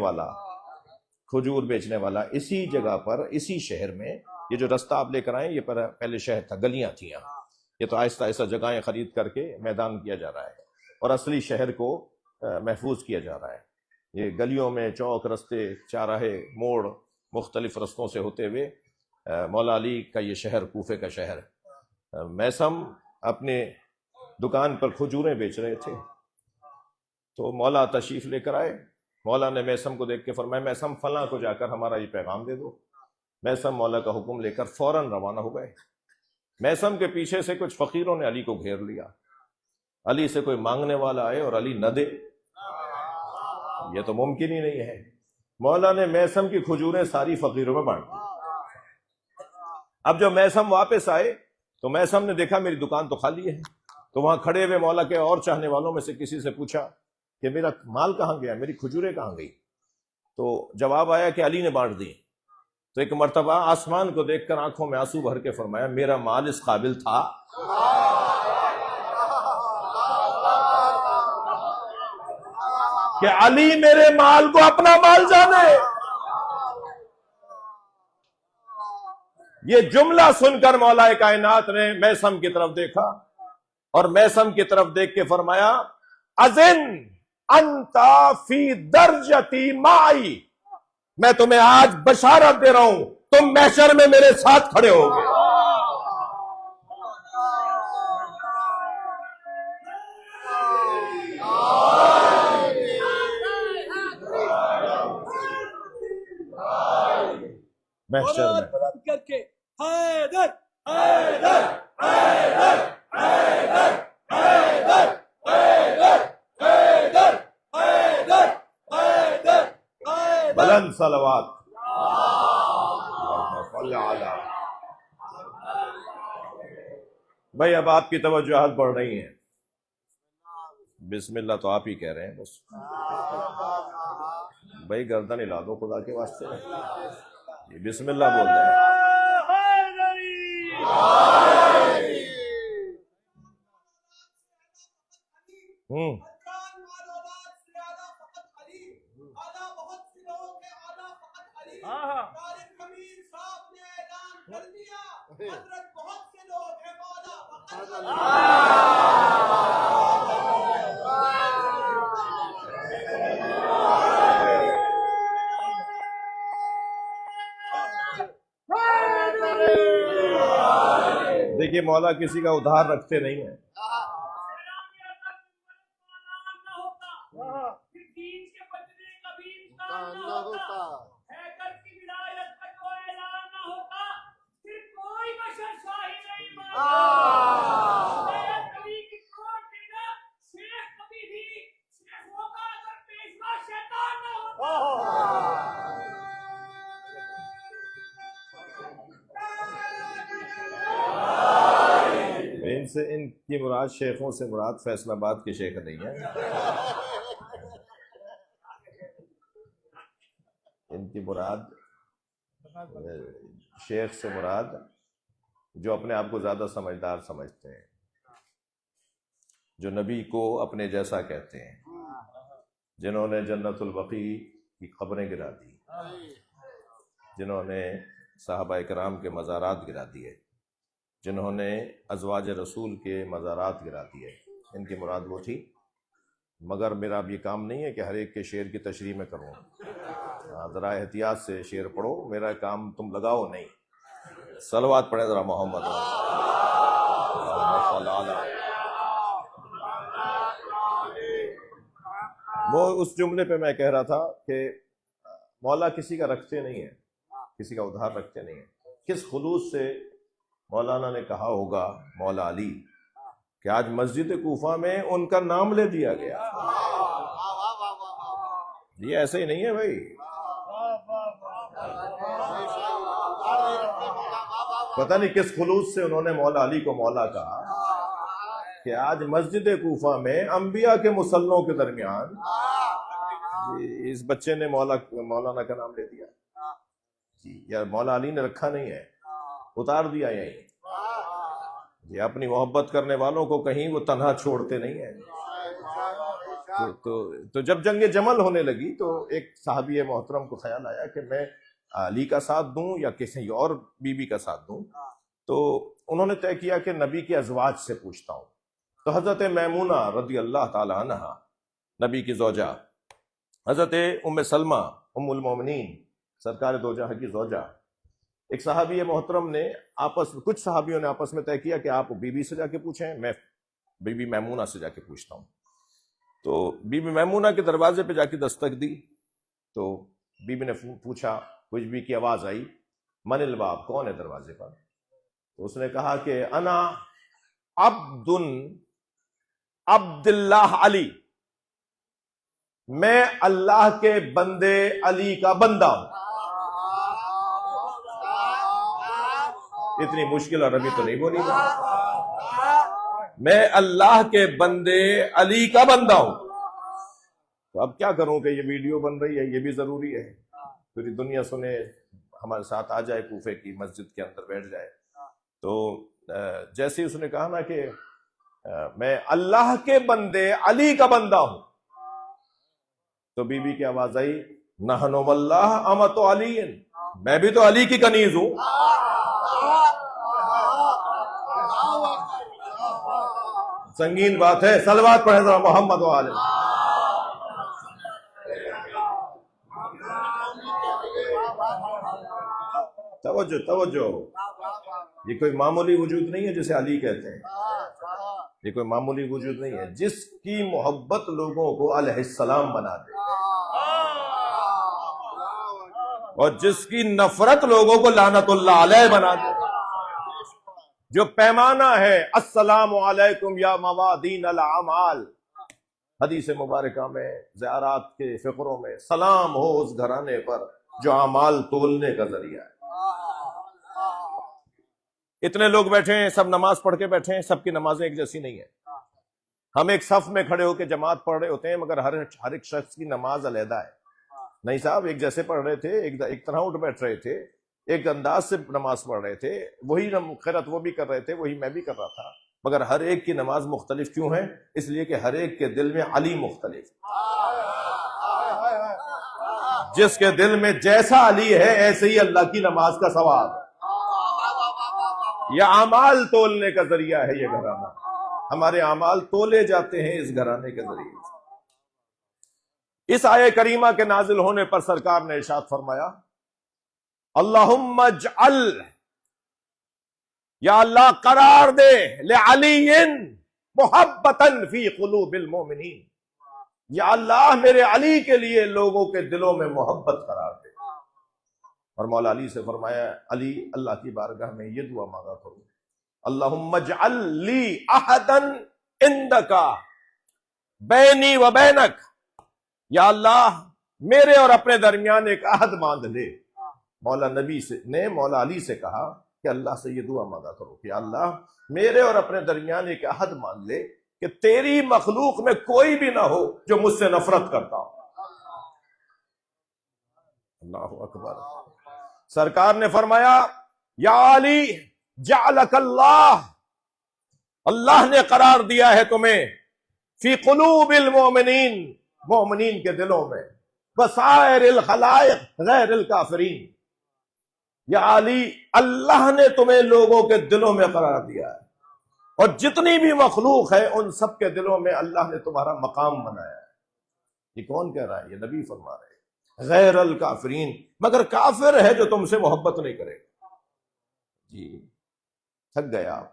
[SPEAKER 1] والا، اسی جگہ پر، اسی شہر میں، یہ جو رستہ آپ لے کر آئیں یہ پہلے شہر تھا، گلیاں تھیں یہاں، یہ تو آہستہ آہستہ جگہیں خرید کر کے میدان کیا جا رہا ہے اور اصلی شہر کو محفوظ کیا جا رہا ہے۔ یہ گلیوں میں چوک، رستے، چاراہے، موڑ، مختلف رستوں سے ہوتے ہوئے مولا علی کا یہ شہر، کوفے کا شہر۔ میثم اپنے دکان پر کھجوریں بیچ رہے تھے تو مولا تشریف لے کر آئے۔ مولا نے میثم کو دیکھ کے فرمایا، میثم فلاں کو جا کر ہمارا یہ پیغام دے دو۔ میثم مولا کا حکم لے کر فوراً روانہ ہو گئے۔ میثم کے پیچھے سے کچھ فقیروں نے علی کو گھیر لیا۔ علی سے کوئی مانگنے والا آئے اور علی نہ دے، یہ تو ممکن ہی نہیں ہے۔ مولا نے میثم کی کھجوریں ساری فقیروں میں بانٹ دی۔ اب جب میثم واپس آئے تو میثم نے دیکھا میری دکان تو خالی ہے، تو وہاں کھڑے ہوئے مولا کے اور چاہنے والوں میں سے کسی سے پوچھا کہ میرا مال کہاں گیا، میری کھجوریں کہاں گئی؟ تو جواب آیا کہ علی نے بانٹ دی۔ تو ایک مرتبہ آسمان کو دیکھ کر آنکھوں میں آنسو بھر کے فرمایا، میرا مال اس قابل تھا؟ کہ علی میرے مال کو اپنا مال جانے۔ یہ جملہ سن کر مولا کائنات نے میثم کی طرف دیکھا اور میثم کی طرف دیکھ کے فرمایا، اذن انت فی درجتی معی، میں تمہیں آج بشارت دے رہا ہوں، تم محشر میں میرے ساتھ کھڑے ہوگے۔ محشر میں کر کے حیدر حیدر حیدر حیدر حیدر حیدر حیدر حیدر حیدر بلند صلوات۔ بھائی اب آپ کی توجہات بڑھ رہی ہیں، بسم اللہ تو آپ ہی کہہ رہے ہیں بس، بھائی گردن ہلا دو خدا کے واسطے، بسم اللہ بول رہے ہیں۔
[SPEAKER 2] طارق کبیر صاحب نے اعلان کر دیا حضرت بہت سے لوگ ہیں مولا فقط
[SPEAKER 1] دیکھیے مولا کسی کا ادھار رکھتے نہیں ہیں. ان کی مراد شیخوں سے مراد فیصل آباد کے شیخ نہیں ہے. ان کی مراد شیخ سے مراد جو اپنے آپ کو زیادہ سمجھدار سمجھتے ہیں، جو نبی کو اپنے جیسا کہتے ہیں، جنہوں نے جنت البقیع کی قبریں گرا دی، جنہوں نے صحابہ کرام کے مزارات گرا دیے، جنہوں نے ازواج رسول کے مزارات گرا دیے، ان کی مراد وہ تھی. مگر میرا اب یہ کام نہیں ہے کہ ہر ایک کے شعر کی تشریح میں کروں. ذرا احتیاط سے شعر پڑھو، میرا کام تم لگاؤ نہیں. صلوات پڑھیں ذرا محمد. وہ اس جملے پہ میں کہہ رہا تھا کہ مولا کسی کا رکھتے نہیں ہیں، کسی کا ادھار رکھتے نہیں ہیں. کس خلوص سے مولانا نے کہا ہوگا مولا علی کہ آج مسجد کوفہ میں ان کا نام لے دیا گیا. یہ ایسے ہی نہیں ہے بھائی. پتہ نہیں کس خلوص سے انہوں نے مولا علی کو مولا کہا کہ آج مسجد کوفہ میں انبیاء کے مصلوں کے درمیان اس بچے نے مولانا کا نام لے دیا. یا مولا علی نے رکھا نہیں ہے، اتار دیا یہیں. یہ اپنی محبت کرنے والوں کو کہیں وہ تنہا چھوڑتے نہیں ہیں. تو جب جنگ جمل ہونے لگی تو ایک صحابی محترم کو خیال آیا کہ میں علی کا ساتھ دوں یا کسی اور بی کا ساتھ دوں. تو انہوں نے طے کیا کہ نبی کے ازواج سے پوچھتا ہوں. تو حضرت میمونہ رضی اللہ تعالی عنہ، نبی کی زوجہ، حضرت ام سلمہ ام المومنین سرکار دو جہاں کی زوجہ، ایک صحابی محترم نے کچھ صحابیوں نے آپس میں طے کیا کہ آپ بی سے جا کے پوچھیں، میں بی میمونہ سے جا کے پوچھتا ہوں. تو بی میمونہ کے دروازے پہ جا کے دستک دی. تو بی نے پوچھا، کچھ بھی کی آواز آئی، من الباب، کون ہے دروازے پر؟ تو اس نے کہا کہ انا عبد اللہ علی، میں اللہ کے بندے علی کا بندہ ہوں. اتنی مشکل عربی تو نہیں بولی میں اللہ کے بندے علی کا بندہ ہوں. تو اب کیا کروں کہ یہ ویڈیو بن رہی ہے، یہ بھی ضروری ہے، پوری دنیا سنے، ہمارے ساتھ آ جائے، کوفے کی مسجد کے اندر بیٹھ جائے. تو جیسے اس نے کہا نا کہ میں اللہ کے بندے علی کا بندہ ہوں، تو بی کی آواز آئی، نحن واللہ امۃ علی، میں بھی تو علی کی کنیز ہوں. سنگین بات ہے. صلوات پڑھیں ذرا محمد و آل. توجہ، یہ کوئی معمولی وجود نہیں ہے جسے علی کہتے ہیں. یہ کوئی معمولی وجود نہیں ہے. جس کی محبت لوگوں کو علیہ السلام بنا دے اور جس کی نفرت لوگوں کو لعنت اللہ علیہ بنا دے. جو پیمانہ ہے السلام علیکم یا موادین الاعمال، حدیث مبارکہ میں زیارات کے فقروں میں سلام ہو اس گھرانے پر جو اعمال تولنے کا ذریعہ ہے. اتنے لوگ بیٹھے ہیں، سب نماز پڑھ کے بیٹھے ہیں، سب کی نمازیں ایک جیسی نہیں ہیں. ہم ایک صف میں کھڑے ہو کے جماعت پڑھ رہے ہوتے ہیں، مگر ہر ایک شخص کی نماز علیحدہ ہے. نہیں صاحب، ایک جیسے پڑھ رہے تھے، ایک طرح اٹھ بیٹھ رہے تھے، ایک انداز سے نماز پڑھ رہے تھے، وہی قرات وہ بھی کر رہے تھے، وہی میں بھی کر رہا تھا، مگر ہر ایک کی نماز مختلف کیوں ہے؟ اس لیے کہ ہر ایک کے دل میں علی مختلف. جس کے دل میں جیسا علی ہے ایسے ہی اللہ کی نماز کا ثواب ہے۔ یہ اعمال تولنے کا ذریعہ ہے یہ گھرانہ، ہمارے اعمال تولے جاتے ہیں اس گھرانے کے ذریعے سے۔ اس آیہ کریمہ کے نازل ہونے پر سرکار نے ارشاد فرمایا اللہم اجعل، یا اللہ قرار دے لعلی محبتاً فی قلوب المؤمنین، یا اللہ میرے علی کے لیے لوگوں کے دلوں میں محبت قرار دے۔ اور مولا علی سے فرمایا علی اللہ کی بارگاہ میں یہ دعا مانگا کرو اللہم اجعل لی احدا عندک بینی و بینک، یا اللہ میرے اور اپنے درمیان ایک عہد باندھ لے۔ مولا نبی نے مولا علی سے کہا کہ اللہ سے یہ دعا مانگا کرو کہ اللہ میرے اور اپنے درمیان ایک عہد مان لے کہ تیری مخلوق میں کوئی بھی نہ ہو جو مجھ سے نفرت کرتا ہو۔ اللہ اکبر۔ سرکار نے فرمایا یا علی جعلک اللہ، اللہ نے قرار دیا ہے تمہیں فی قلوب المؤمنین، مومنین کے دلوں میں، وسائر الخلائق غیر الکافرین، یا علی اللہ نے تمہیں لوگوں کے دلوں میں قرار دیا ہے، اور جتنی بھی مخلوق ہے ان سب کے دلوں میں اللہ نے تمہارا مقام بنایا ہے۔ یہ کون کہہ رہا ہے؟ یہ نبی فرما رہے ہیں غیر الکافرین، مگر کافر ہے جو تم سے محبت نہیں کرے گا۔ جی تھک گئے آپ؟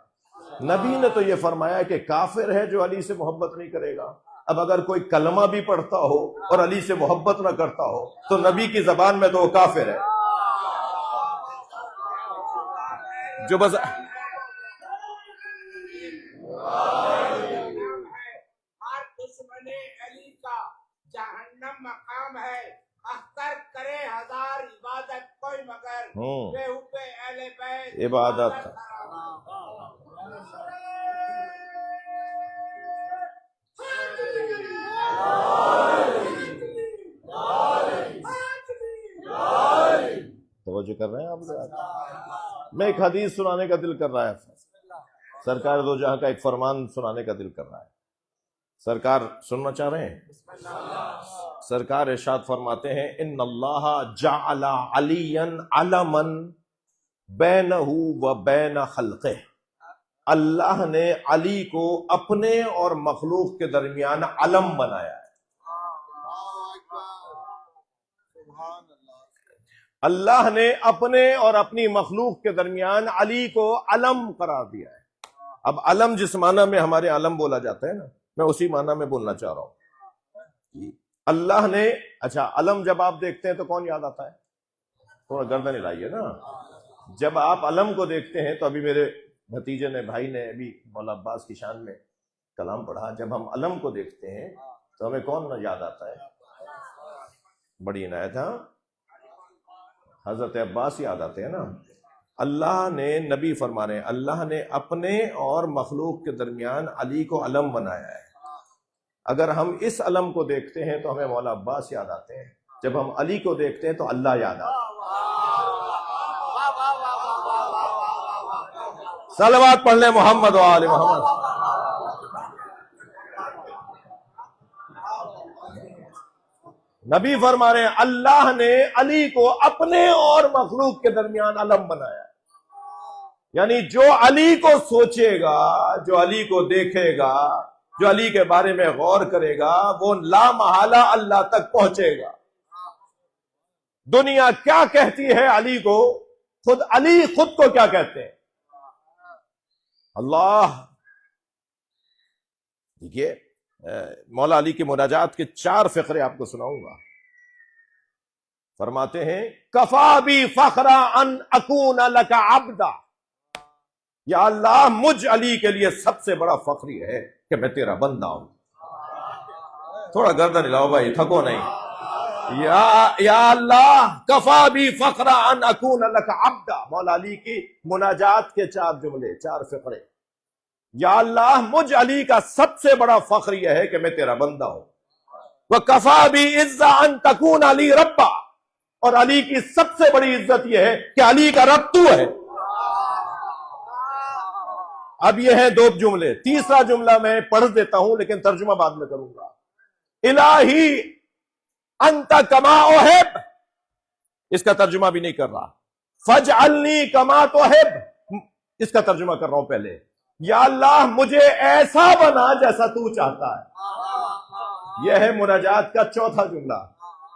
[SPEAKER 1] نبی نے تو یہ فرمایا کہ کافر ہے جو علی سے محبت نہیں کرے گا۔ اب اگر کوئی کلمہ بھی پڑھتا ہو اور علی سے محبت نہ کرتا ہو تو نبی کی زبان میں تو وہ کافر ہے۔ جو بس
[SPEAKER 2] ہر دشمن علی کا جہنم مقام ہے، اختر کرے ہزار عبادت کوئی مگر بے حب اہل بیت
[SPEAKER 1] عبادت۔ توجہ کر رہے ہیں آپ؟ میں ایک حدیث سنانے کا دل کر رہا ہے، سرکار دو جہاں کا ایک فرمان سنانے کا دل کر رہا ہے۔ سرکار سننا چاہ رہے ہیں؟ سرکار ارشاد فرماتے ہیں ان اللہ جعل علیا علما بینہ و بین خلقہ، اللہ نے علی کو اپنے اور مخلوق کے درمیان علم بنایا ہے۔ اللہ نے اپنے اور اپنی مخلوق کے درمیان علی کو علم قرار دیا ہے۔ اب علم جس معنی میں ہمارے علم بولا جاتا ہے نا، میں اسی معنی میں بولنا چاہ رہا ہوں۔ اللہ نے، اچھا علم جب آپ دیکھتے ہیں تو کون یاد آتا ہے؟ تھوڑا گردن ہلائیے نا۔ جب آپ علم کو دیکھتے ہیں تو ابھی میرے بھتیجے نے، بھائی نے ابھی مولا عباس کی شان میں کلام پڑھا، جب ہم علم کو دیکھتے ہیں تو ہمیں کون یاد آتا ہے؟ بڑی عنایت، ہاں حضرت عباس یاد آتے ہیں نا۔ اللہ نے، نبی فرما رہے ہیں اللہ نے اپنے اور مخلوق کے درمیان علی کو علم بنایا ہے۔ اگر ہم اس علم کو دیکھتے ہیں تو ہمیں مولا عباس یاد آتے ہیں، جب ہم علی کو دیکھتے ہیں تو اللہ یاد آتا ہے۔ صلوات پڑھ لیں محمد و آل محمد۔ نبی فرما رہے ہیں اللہ نے علی کو اپنے اور مخلوق کے درمیان علم بنایا ہے، یعنی جو علی کو سوچے گا، جو علی کو دیکھے گا، جو علی کے بارے میں غور کرے گا، وہ لا محالہ اللہ تک پہنچے گا۔ دنیا کیا کہتی ہے علی کو، خود علی خود کو کیا کہتے ہیں؟ اللہ دیکھیے، مولا علی کی مناجات کے 4 فقرے آپ کو سناؤں گا۔ فرماتے ہیں کفا بی فخرا ان اکون لک عبدا، یا اللہ مجھ علی کے لیے سب سے بڑا فخر یہ ہے کہ میں تیرا بندہ ہوں۔ تھوڑا گردن ہلاؤ بھائی، تھکو نہیں۔ یا اللہ کفا بی فخرا ان اکون لک عبدا، مولا علی کی مناجات کے 4 جملے، 4 فقرے۔ یا اللہ مجھ علی کا سب سے بڑا فخر یہ ہے کہ میں تیرا بندہ ہوں۔ وَكَفَى بِعِزَّ أَن تَكُونَ عَلِي رَبًّا، اور علی کی سب سے بڑی عزت یہ ہے کہ علی کا رب تو ہے۔ اب یہ ہیں 2 جملے، تیسرا جملہ میں پڑھ دیتا ہوں لیکن ترجمہ بعد میں کروں گا۔ الہی انت کما احب، اس کا ترجمہ بھی نہیں کر رہا. فجعلنی کما تحب، اس کا ترجمہ کر رہا ہوں پہلے. یا اللہ مجھے ایسا بنا جیسا تو چاہتا ہے. یہ ہے مناجات کا چوتھا جملہ.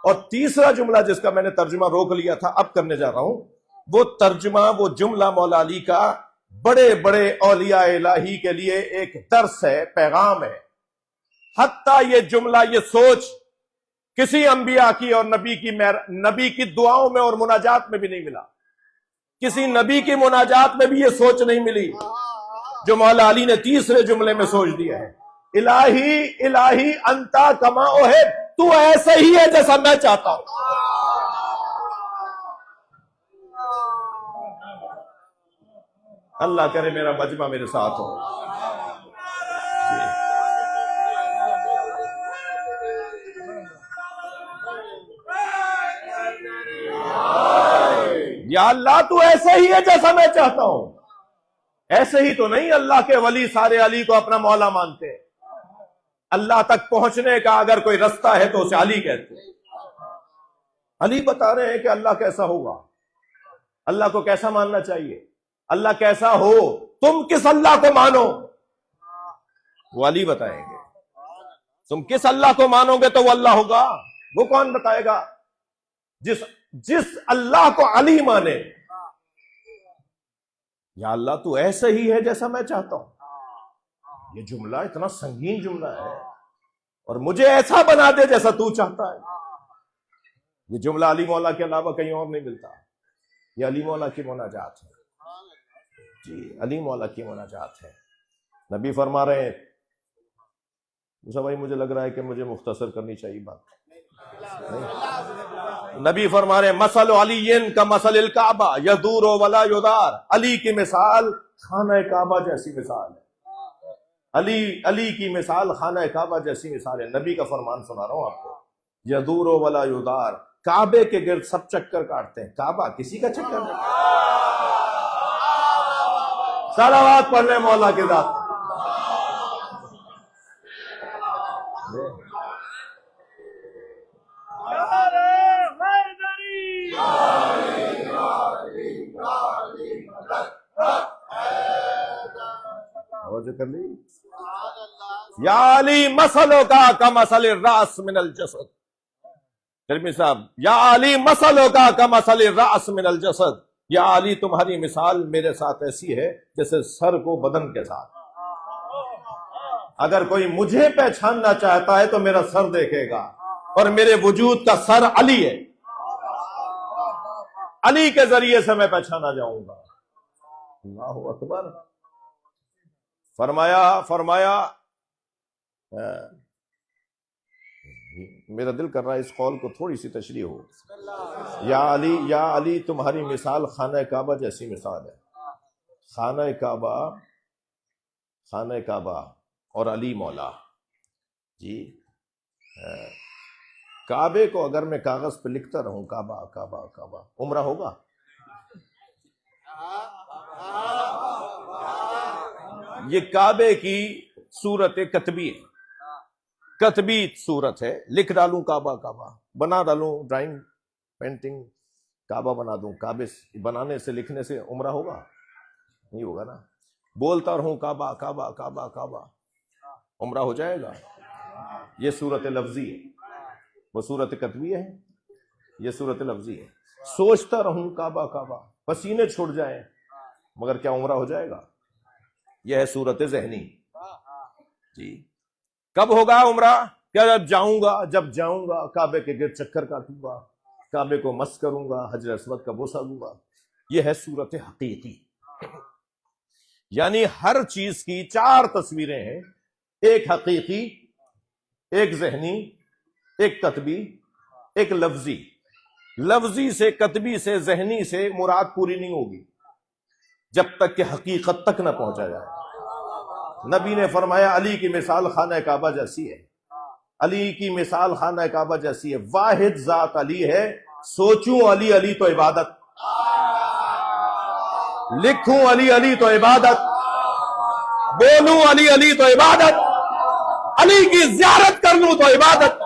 [SPEAKER 1] اور تیسرا جملہ جس کا میں نے ترجمہ روک لیا تھا اب کرنے جا رہا ہوں، وہ ترجمہ، وہ جملہ مولا علی کا بڑے بڑے اولیاء الہی کے لیے ایک درس ہے، پیغام ہے. حتیٰ یہ جملہ، یہ سوچ کسی انبیاء کی اور نبی کی دعاؤں میں اور مناجات میں بھی نہیں ملا. کسی نبی کی مناجات میں بھی یہ سوچ نہیں ملی جو مولا علی نے تیسرے جملے میں سوچ دیا ہے. الہی الہی انتا کما احب، تو ایسا ہی ہے جیسا میں چاہتا ہوں. اللہ کرے میرا مجمع میرے ساتھ ہو. یا اللہ تو ایسا ہی ہے جیسا میں چاہتا ہوں. ایسے ہی تو نہیں اللہ کے ولی سارے علی کو اپنا مولا مانتے. اللہ تک پہنچنے کا اگر کوئی رستہ ہے تو اسے علی کہتے. علی بتا رہے ہیں کہ اللہ کیسا ہوگا، اللہ کو کیسا ماننا چاہیے، اللہ کیسا ہو، تم کس اللہ کو مانو، وہ علی بتائیں گے. تم کس اللہ کو مانو گے تو وہ اللہ ہوگا. وہ کون بتائے گا؟ جس اللہ کو علی مانے. یا اللہ تو ایسا ہی ہے جیسا میں چاہتا ہوں. یہ جملہ اتنا سنگین جملہ ہے، اور مجھے ایسا بنا دے جیسا تو چاہتا ہے. یہ جملہ علی مولا کے علاوہ کہیں اور نہیں ملتا. یہ علی مولا کی مناجات ہے. جی علی مولا کی مناجات ہے. نبی فرما رہے ہیں، موسیٰ بھائی مجھے لگ رہا ہے کہ مجھے مختصر کرنی چاہیے بات. نبی فرما رہے ہیں مثل علی کا مثل الکعبہ یدور ولا یدار. علی کی مثال خانہ کعبہ جیسی مثال ہے. علی کی مثال خانہ کعبہ جیسی مثال ہے. نبی کا فرمان سنا رہا ہوں آپ کو. یدور ولا یدار، کعبے کے گرد سب چکر کاٹتے ہیں، کعبہ کسی کا چکر نہیں. صلوات پڑھ لیں مولا کے ذات. کر لی. یا علی مسلوں کا مسل الراس من الجسد. ترمذی صاحب، یا علی مسلوں کا مسل الراس من الجسد. یا علی تمہاری مثال میرے ساتھ ایسی ہے جیسے سر کو بدن کے ساتھ. اگر کوئی مجھے پہچاننا چاہتا ہے تو میرا سر دیکھے گا، اور میرے وجود کا سر علی ہے. علی کے ذریعے سے میں پہچانا جاؤں گا. اللہ اکبر. فرمایا میرا دل کر رہا ہے اس قول کو تھوڑی سی تشریح ہو. یا علی تمہاری مثال خانہ کعبہ جیسی مثال ہے. خانہ کعبہ اور علی مولا. جی کعبے کو اگر میں کاغذ پہ لکھتا رہوں کعبہ کعبہ کعبہ، عمرہ ہوگا؟ یہ کعبے کی صورت کتبی ہے، کتبی صورت ہے. لکھ ڈالوں کعبہ کعبہ، بنا ڈالوں ڈرائنگ پینٹنگ کعبہ بنا دوں. کعبے بنانے سے لکھنے سے عمرہ ہوگا؟ نہیں ہوگا نا. بولتا رہوں کعبہ کعبہ کعبہ کعبہ، عمرہ ہو جائے گا؟ یہ صورت لفظی ہے. وہ صورت کتبی ہے، یہ صورت لفظی ہے. سوچتا رہوں کعبہ کعبہ، پسینے چھوڑ جائیں، مگر کیا عمرہ ہو جائے گا؟ یہ ہے صورت ذہنی. جی کب ہوگا عمرہ؟ کیا جب جاؤں گا کعبے کے گرد چکر کاٹوں گا، کعبے کو مس کروں گا، حجر اسود کا بوسہ لوں گا. یہ ہے صورت حقیقی. یعنی ہر چیز کی 4 تصویریں ہیں، ایک حقیقی، ایک ذہنی، ایک کتبی، ایک لفظی. لفظی سے، کتبی سے، ذہنی سے مراد پوری نہیں ہوگی جب تک کہ حقیقت تک نہ پہنچا جائے. نبی نے فرمایا علی کی مثال خانہ کعبہ جیسی ہے. علی کی مثال خانہ کعبہ جیسی ہے. واحد ذات علی ہے. سوچوں علی علی تو عبادت، لکھوں علی علی تو عبادت، بولوں علی علی تو عبادت، علی کی زیارت کر لوں تو عبادت.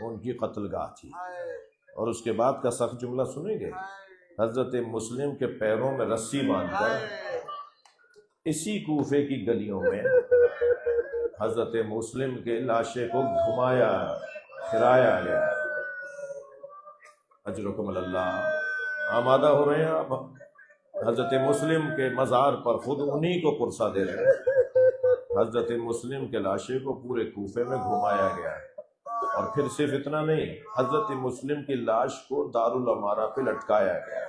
[SPEAKER 1] ان کی قتل گاہ تھی۔ اور اس کے بعد کا سخت جملہ سنیں گے، حضرت مسلم کے پیروں میں رسی باندھ کر اسی کوفے کی گلیوں میں حضرت مسلم کے لاشے کو گھمایا پھرایا گیا۔ اجرکم اللہ، آمادہ ہو رہے ہیں آپ حضرت مسلم کے مزار پر، خود انہی کو پرسہ دے رہے ہیں۔ حضرت مسلم کے لاشے کو پورے کوفے میں گھمایا گیا ہے، اور پھر صرف اتنا نہیں، حضرت مسلم کی لاش کو دارالعمارہ پہ لٹکایا گیا۔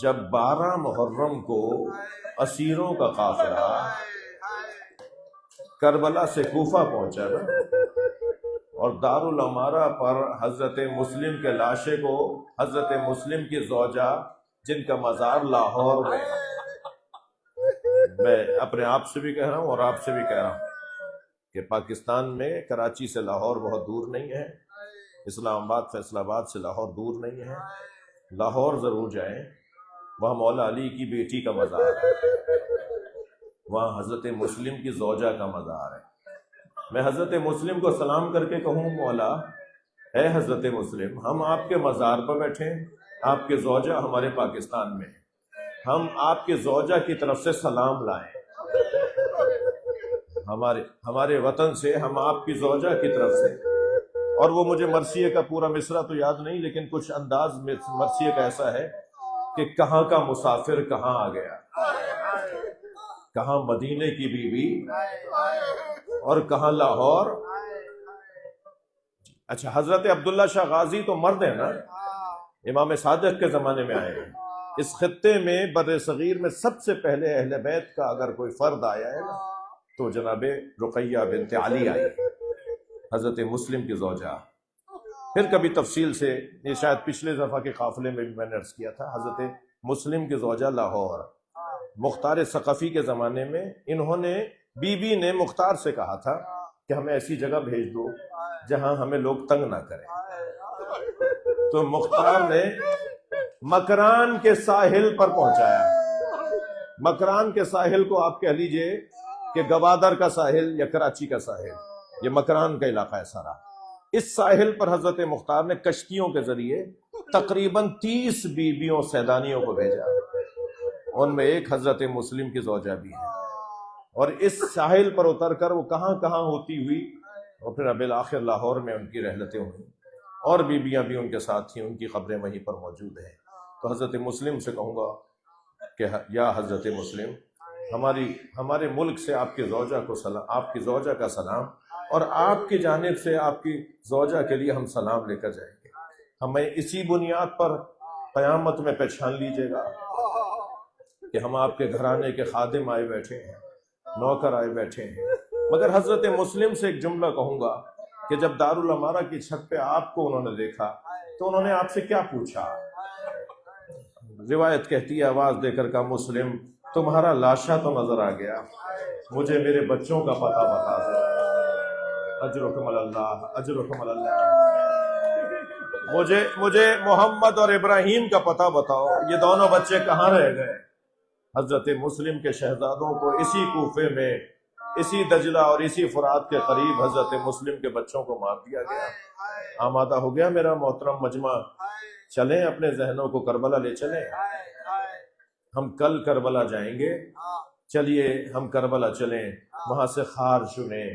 [SPEAKER 1] جب 12 محرم کو اسیروں کا قافلہ کربلا سے کوفہ پہنچا نا، اور دارالعمارہ پر حضرت مسلم کے لاشے کو حضرت مسلم کی زوجہ جن کا مزار لاہور میں اپنے آپ سے بھی کہہ رہا ہوں اور آپ سے بھی کہہ رہا ہوں کہ پاکستان میں کراچی سے لاہور بہت دور نہیں ہے، اسلام آباد فیصل آباد سے لاہور دور نہیں ہے، لاہور ضرور جائیں، وہاں مولا علی کی بیٹی کا مزار ہے، وہاں حضرت مسلم کی زوجہ کا مزار ہے۔ میں حضرت مسلم کو سلام کر کے کہوں، مولا اے حضرت مسلم، ہم آپ کے مزار پر بیٹھے ہیں، آپ کے زوجہ ہمارے پاکستان میں، ہم آپ کے زوجہ کی طرف سے سلام لائیں، ہمارے وطن سے ہم آپ کی زوجہ کی طرف سے۔ اور وہ مجھے مرثیے کا پورا مصرع تو یاد نہیں، لیکن کچھ انداز مرثیے کا ایسا ہے کہ کہاں کا مسافر کہاں آ گیا، کہاں مدینے کی بیوی اور کہاں لاہور۔ اچھا، حضرت عبداللہ شاہ غازی تو مرد ہیں نا، امام صادق کے زمانے میں آئے ہیں۔ اس خطے میں بر صغیر میں سب سے پہلے اہل بیت کا اگر کوئی فرد آیا ہے نا تو جناب رقیہ بنت علی آئی، حضرت مسلم کی زوجہ۔ پھر کبھی تفصیل سے، یہ شاید پچھلے دفعہ کے قافلے میں بھی میں نے عرض کیا تھا، حضرت مسلم کی زوجہ لاہور۔ مختار ثقفی کے زمانے میں انہوں نے، بی بی نے مختار سے کہا تھا کہ ہمیں ایسی جگہ بھیج دو جہاں ہمیں لوگ تنگ نہ کریں، تو مختار نے مکران کے ساحل پر پہنچایا۔ مکران کے ساحل کو آپ کہہ لیجئے کہ گوادر کا ساحل یا کراچی کا ساحل، یہ مکران کا علاقہ ہے سارا۔ اس ساحل پر حضرت مختار نے کشتیوں کے ذریعے تقریباً 30 بیویوں سیدانیوں کو بھیجا، ان میں ایک حضرت مسلم کی زوجہ بھی ہے۔ اور اس ساحل پر اتر کر وہ کہاں کہاں ہوتی ہوئی، اور پھر بالآخر لاہور میں ان کی رحلتیں ہوئیں، اور بیویاں بھی ان کے ساتھ تھیں، ان کی قبریں وہیں پر موجود ہیں۔ تو حضرت مسلم سے کہوں گا کہ یا حضرت مسلم، ہمارے ملک سے آپ کی زوجہ کو سلام، آپ کی زوجہ کا سلام، اور آپ کی جانب سے آپ کی زوجہ کے لیے ہم سلام لے کر جائیں گے۔ ہمیں اسی بنیاد پر قیامت میں پہچان لیجیے گا کہ ہم آپ کے گھرانے کے خادم آئے بیٹھے ہیں، نوکر آئے بیٹھے ہیں۔ مگر حضرت مسلم سے ایک جملہ کہوں گا کہ جب دارالعمارہ کی چھت پہ آپ کو انہوں نے دیکھا تو انہوں نے آپ سے کیا پوچھا؟ روایت کہتی ہے، آواز دے کر کہا، مسلم تمہارا لاشا تو نظر آ گیا، مجھے میرے بچوں کا پتہ بتا دو۔ اجرکم اللہ، اجرکم اللہ، مجھے محمد اور ابراہیم کا پتہ بتاؤ، یہ دونوں بچے کہاں رہ گئے؟ حضرت مسلم کے شہزادوں کو اسی کوفے میں، اسی دجلہ اور اسی فرات کے قریب حضرت مسلم کے بچوں کو مار دیا گیا۔ آمادہ ہو گیا میرا محترم مجمع، چلیں اپنے ذہنوں کو کربلا لے چلیں۔ ہم کل کربلا جائیں گے، چلیے ہم کربلا چلیں، وہاں سے خار چنیں،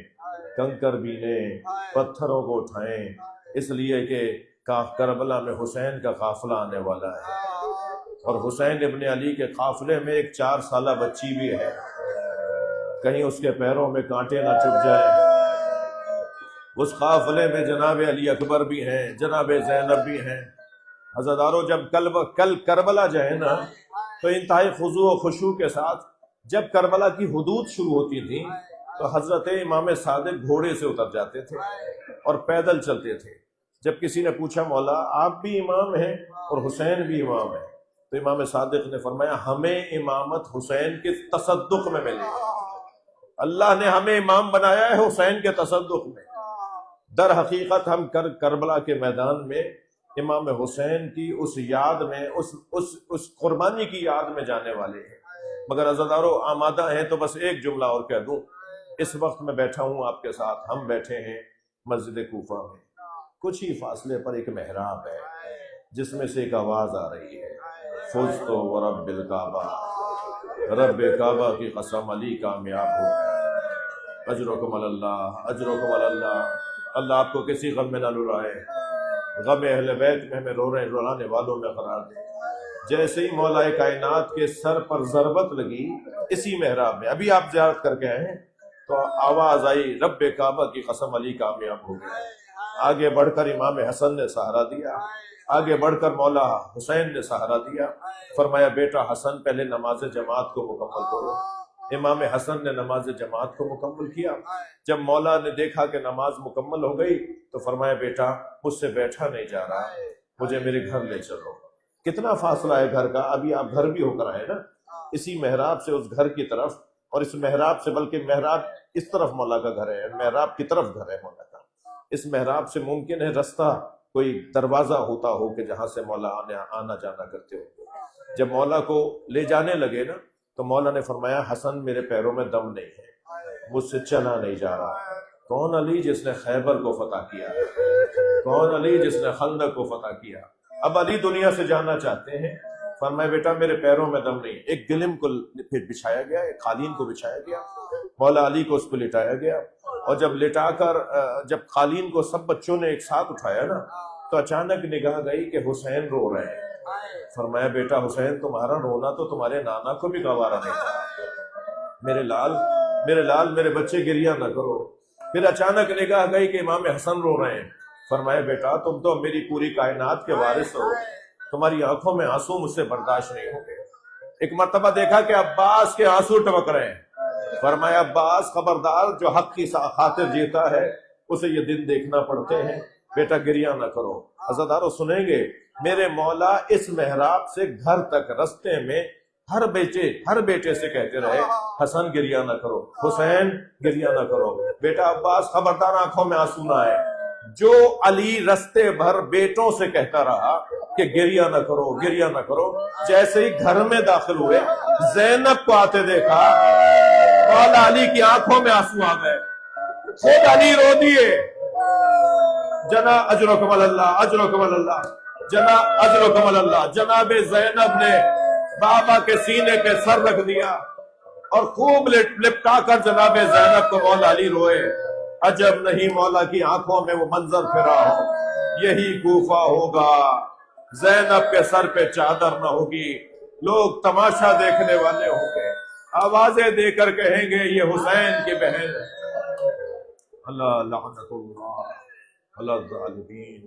[SPEAKER 1] کنکر بینے، پتھروں کو اٹھائیں، اس لیے کہ کربلا میں حسین کا قافلہ آنے والا ہے، اور حسین ابن علی کے قافلے میں ایک 4 سالہ بچی بھی ہے، کہیں اس کے پیروں میں کانٹے نہ چبھ جائے۔ اس قافلے میں جناب علی اکبر بھی ہیں، جناب زینب بھی ہیں۔ حضرتارو، جب کل کربلا جائے نا تو انتہائی خضوع و خشوع کے ساتھ، جب کربلا کی حدود شروع ہوتی تھیں تو حضرت امام صادق گھوڑے سے اتر جاتے تھے اور پیدل چلتے تھے۔ جب کسی نے پوچھا، مولا آپ بھی امام ہیں اور حسین بھی امام ہے، تو امام صادق نے فرمایا، ہمیں امامت حسین کے تصدق میں ملے، اللہ نے ہمیں امام بنایا ہے حسین کے تصدق میں۔ در حقیقت ہم کربلا کے میدان میں امام حسین کی اس یاد میں، اس قربانی کی یاد میں جانے والے ہیں۔ مگر عزیزارو، آمادہ ہیں تو بس ایک جملہ اور کہہ دوں، اس وقت میں بیٹھا ہوں آپ کے ساتھ، ہم بیٹھے ہیں مسجد کوفہ میں کچھ ہی فاصلے پر ایک محراب ہے جس میں سے ایک آواز آ رہی ہے، فزت ورب الکعبہ، رب کعبہ کی قسم علی کامیاب ہو گیا، اجرکم اللہ، اجرکم اللہ۔ اللہ آپ کو کسی غم میں نہ رلائے، غم اہل بیت میں ہمیں رلانے والوں میں قرار دے۔ جیسے ہی مولا کائنات کے سر پر ضربت لگی اسی محراب میں، ابھی آپ زیارت کر کے آئے ہیں، تو آواز آئی رب کعبہ کی قسم علی کامیاب ہو گیا۔ آگے بڑھ کر امام حسن نے سہارا دیا، آگے بڑھ کر مولا حسین نے سہارا دیا، فرمایا بیٹا حسن پہلے نماز جماعت کو مکمل کرو۔ امام حسن نے نماز جماعت کو مکمل کیا۔ جب مولا نے دیکھا کہ نماز مکمل ہو گئی تو فرمایا بیٹا مجھ سے بیٹھا نہیں جا رہا، مجھے میرے گھر لے چلو۔ کتنا فاصلہ ہے گھر کا، ابھی آپ گھر بھی ہو کر آئے نا، اسی محراب سے اس گھر کی طرف، اور اس محراب سے، بلکہ محراب اس طرف مولا کا گھر ہے، محراب کی طرف گھر ہے مولا کا۔ اس محراب سے ممکن ہے رستہ کوئی دروازہ ہوتا ہو کہ جہاں سے مولا آنا جانا کرتے ہو۔ جب مولا کو لے جانے لگے نا تو مولا نے فرمایا حسن میرے پیروں میں دم نہیں ہے، مجھ سے چلا نہیں جا رہا۔ کون علی جس نے خیبر کو فتح کیا، کون علی جس نے خندق کو فتح کیا۔ اب علی دنیا سے جانا چاہتے ہیں، فرمایا بیٹا میرے پیروں میں دم نہیں۔ ایک گلم کو پھر بچھایا گیا، ایک قالین کو بچھایا گیا، مولا علی کو اس پہ لٹایا گیا، اور جب لٹا کر جب قالین کو سب بچوں نے ایک ساتھ اٹھایا نا تو اچانک نگاہ گئی کہ حسین رو رہے ہیں۔ فرمایا بیٹا حسین تمہارا رونا تو تمہارے نانا کو بھی گوارا نہیں تھا، میرے لال، میرے لال، میرے بچے گریہ نہ کرو۔ پھر اچانک نگاہ گئی کہ امام حسن رو رہے ہیں۔ فرمایا بیٹا تم تو میری پوری کائنات کے وارث ہو، تمہاری آنکھوں میں آنسو مجھ سے برداشت نہیں ہوں گے۔ ایک مرتبہ دیکھا کہ عباس کے آنسو ٹپک رہے ہیں۔ فرمایا عباس خبردار، جو حق کی خاطر جیتا ہے اسے یہ دن دیکھنا پڑتے ہیں، بیٹا گریہ نہ کرو۔ عزادارو سنیں گے، میرے مولا اس محراب سے گھر تک رستے میں ہر بیٹے سے کہتے رہے حسن گریہ نہ کرو، حسین گریہ نہ کرو، بیٹا عباس خبردار آنکھوں میں آنسو نہ آئے۔ جو علی رستے بھر بیٹوں سے کہتا رہا کہ گریہ نہ کرو، گریہ نہ کرو، جیسے ہی گھر میں داخل ہوئے زینب کو آتے دیکھا، مولا علی کی آنکھوں میں آنسو آ گئے، خود علی رو دیے، جنا اجرکم اللہ، اجرکم اللہ، جنا اجرکم اللہ۔ جناب زینب نے بابا کے سینے پہ سر رکھ دیا اور خوب لپٹا کر جناب زینب کو مولا علی روئے۔ عجب نہیں مولا کی آنکھوں میں وہ منظر پھرا ہو، یہی کوفہ ہوگا، زینب کے سر پہ چادر نہ ہوگی، لوگ تماشا دیکھنے والے ہوں گے، آوازیں دے کر کہیں گے یہ حسین کی بہن ہے۔ اللہ لعنت اللہ علی الظالمین۔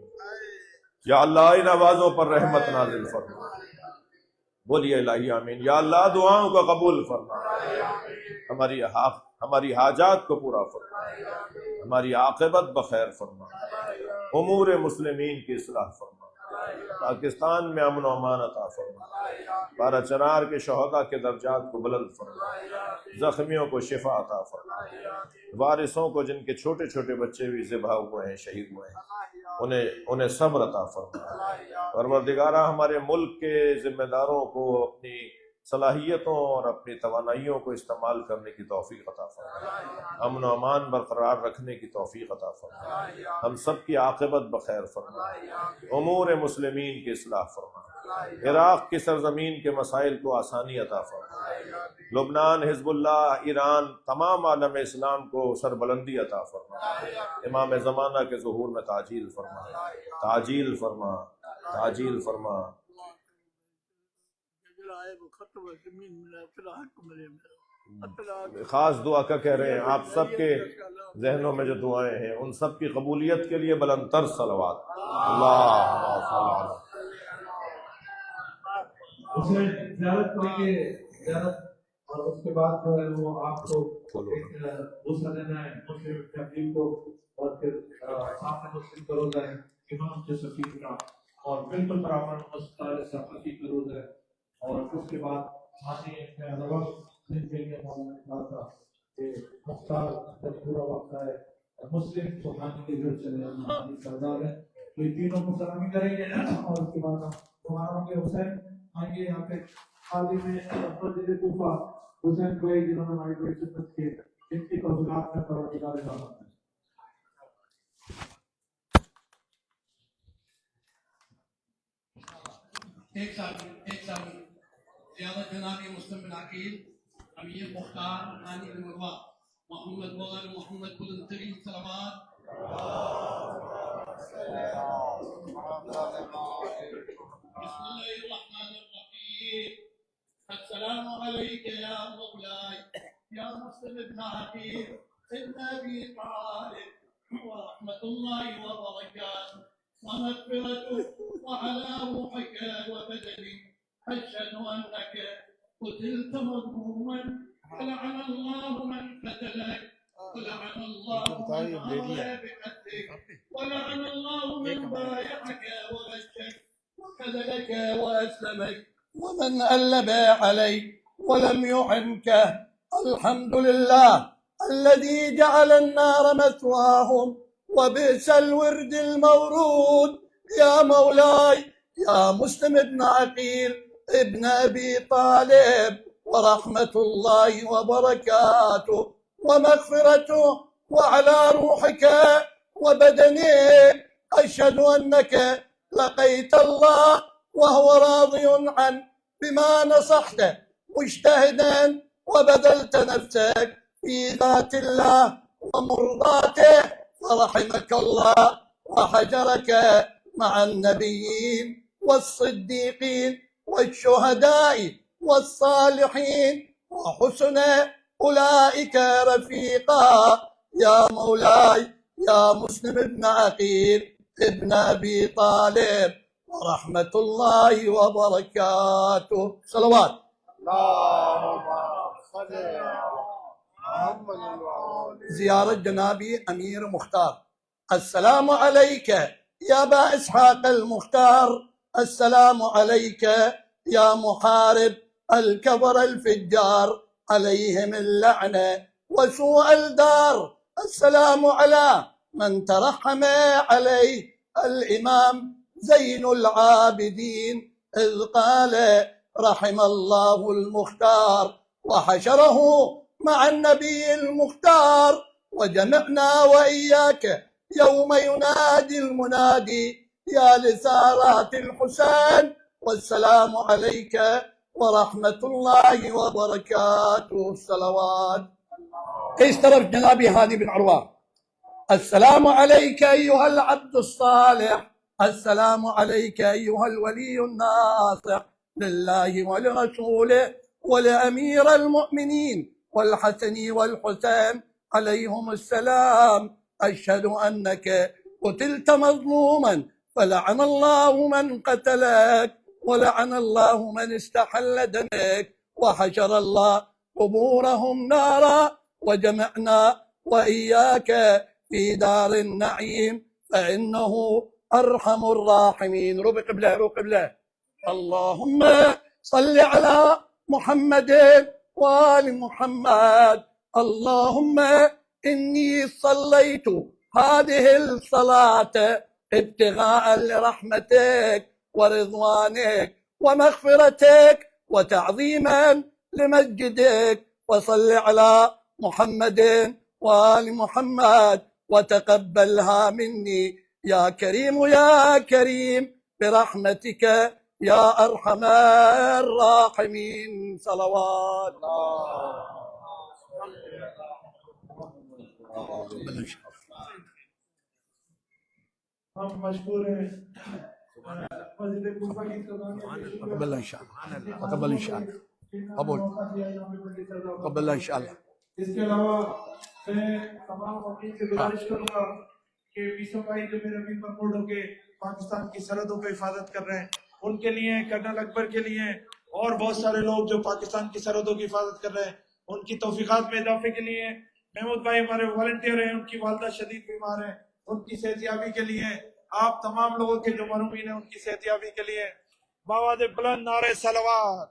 [SPEAKER 1] یا اللہ ان آوازوں پر رحمت نازل فرما، بولیے الہی آمین۔ یا اللہ دعاؤں کو قبول فرما، ہماری حاجات کو پورا فرما، ہماری عاقبت بخیر فرما، امور مسلمین کی اصلاح فرما، پاکستان میں امن و امان عطا فرما، بارہ چنار کے شہداء کے درجات کو بلند فرما، زخمیوں کو شفا عطا فرما، وارثوں کو جن کے چھوٹے چھوٹے بچے بھی ذبح ہوئے ہیں، شہید ہوئے ہیں، انہیں صبر عطا فرما۔ پروردگارہ ہمارے ملک کے ذمہ داروں کو اپنی صلاحیتوں اور اپنی توانائیوں کو استعمال کرنے کی توفیق عطا فرما، امن و امان برقرار رکھنے کی توفیق عطا فرما، ہم سب کی عاقبت بخیر فرما، امور مسلمین کی اصلاح فرما، عراق کی سرزمین کے مسائل کو آسانی عطا فرما، لبنان، حزب اللہ، ایران، تمام عالم اسلام کو سربلندی عطا فرما، امام زمانہ کے ظہور میں تعجیل فرما، تعجیل فرما، تعجیل فرما۔ خاص دعا کا کہہ رہے ہیں، آپ سب کے ذہنوں میں جو دعائیں ہیں ان سب کی قبولیت کے لیے بلند تر صلوات۔ اللہ
[SPEAKER 3] اسے زیارت کریں گے، زیارت، اور اس کے بعد جو ہے وہ آپ کو ایک دوسرا دینا ہے مسلم فیملی کو، اور پھر سامنے مسلم کا روزہ ہے امام کے سفیر کا، اور بالکل برابر مستقل صفحی کا روزہ ہے، اور اس کے بعد مانی روا دن کے لیے مولانا نے کہا تھا کہ مختار جب پورا وقت ہے مسلم سبحانی کے گھر چلے جانا سردار ہے، تو یہ تینوں کو سلامی کریں گے، اور اس کے بعد ہمارا کے حسین آئیں گے یہاں پہ حاضر میں مسجد کوفہ حسین بھائی جنہوں نے ہماری بڑی خدمت کی، ان کی توفیقات میں پروردگار عالم ہے۔
[SPEAKER 4] ایک سال زیادہ جناب مسلم بن عقیل امیر مختار حانی بن عروہ محمد وغیر محمد بلند صلوات بسم الله الرحمن الرحيم السلام عليك يا مولاي يا مسلم بن عقيل ابن ابي طالب ورحمة الله وبركاته ومغفرته وعلى روحك وبدنك أشهد أنك قتلت مظلوما ولعن الله من قتلك ولعن الله من أمر بقتلك ولعن الله من بايعك وغشك وكذلك وأسلمك ومن ألب عليك ولم يعنك. الحمد لله الذي جعل النار مثواهم وبئس الورد المورود. يا مولاي يا مسلم بن عقيل ابن أبي طالب ورحمة الله وبركاته ومغفرته وعلى روحك وبدنك أشهد أنك لقيت الله وهو راضي عنه بما نصحته مجتهدا وبذلت نفسك في ذات الله ومرضاته فرحمك الله وحشرك مع النبيين والصديقين والشهداء والصالحين وحسن أولئك رفيقا. يا مولاي يا مسلم بن عقيل ابن أبي طالب ورحمة الله وبركاته. صلوات. زيارة جنابي أمير مختار. السلام عليك يا أبا إسحاق المختار. السلام عليك يا محارب الكفر الفجار عليهم اللعنة وسوء الدار. السلام على من ترحم عليه الإمام زين العابدين إذ قال رحم الله المختار وحشره مع النبي المختار. وجمعنا وإياك يوم ينادي المنادي يا لسارات الحسين. والسلام عليك ورحمة الله وبركاته. الصلوات. اس طرف جنابي هادي بن عروة. السلام عليك أيها العبد الصالح. السلام عليك أيها الولي الناصح لله ولرسوله ولأمير المؤمنين والحسن والحسين عليهم السلام. أشهد أنك قتلت مظلوما فلعن الله من قتلك ولعن الله من استحل دمك وحشر الله قبورهم نارا وجمعنا وإياك في دار النعيم فإنه أرحم الراحمين. ربع قبله. اللهم صل على محمد وآل محمد. اللهم إني صليت هذه الصلاة ابتغاء لرحمتك ورضوانك ومغفرتك وتعظيما لمسجدك. وصل على محمد وآل محمد وتقبلها مني يا كريم يا كريم برحمتك يا أرحم الراحمين. صلوات.
[SPEAKER 3] ہم مشکور ہیں مسجد کوفہ کی
[SPEAKER 5] تقبل ان شاء الله تقبل ان شاء الله قبول تقبل ان شاء الله.
[SPEAKER 3] اس کے علاوہ میں تمام مؤمنین سے گزارش کروں گا کہ میسو بھائی جو میرے ابھی پرموٹ ہو کے پاکستان کی سرحدوں پہ حفاظت کر رہے ہیں ان کے لیے کرنل اکبر کے لیے اور بہت سارے لوگ جو پاکستان کی سرحدوں کی حفاظت کر رہے ہیں ان کی توفیقات میں اضافے کے لیے محمود بھائی ہمارے والنٹیئر ہیں ان کی والدہ شدید بیمار ہیں ان کی صحتیابی کے لیے آپ تمام لوگوں کے جو مرحومین ہیں ان کی صحتیابی کے لیے باواد بلند نعرہ صلوات.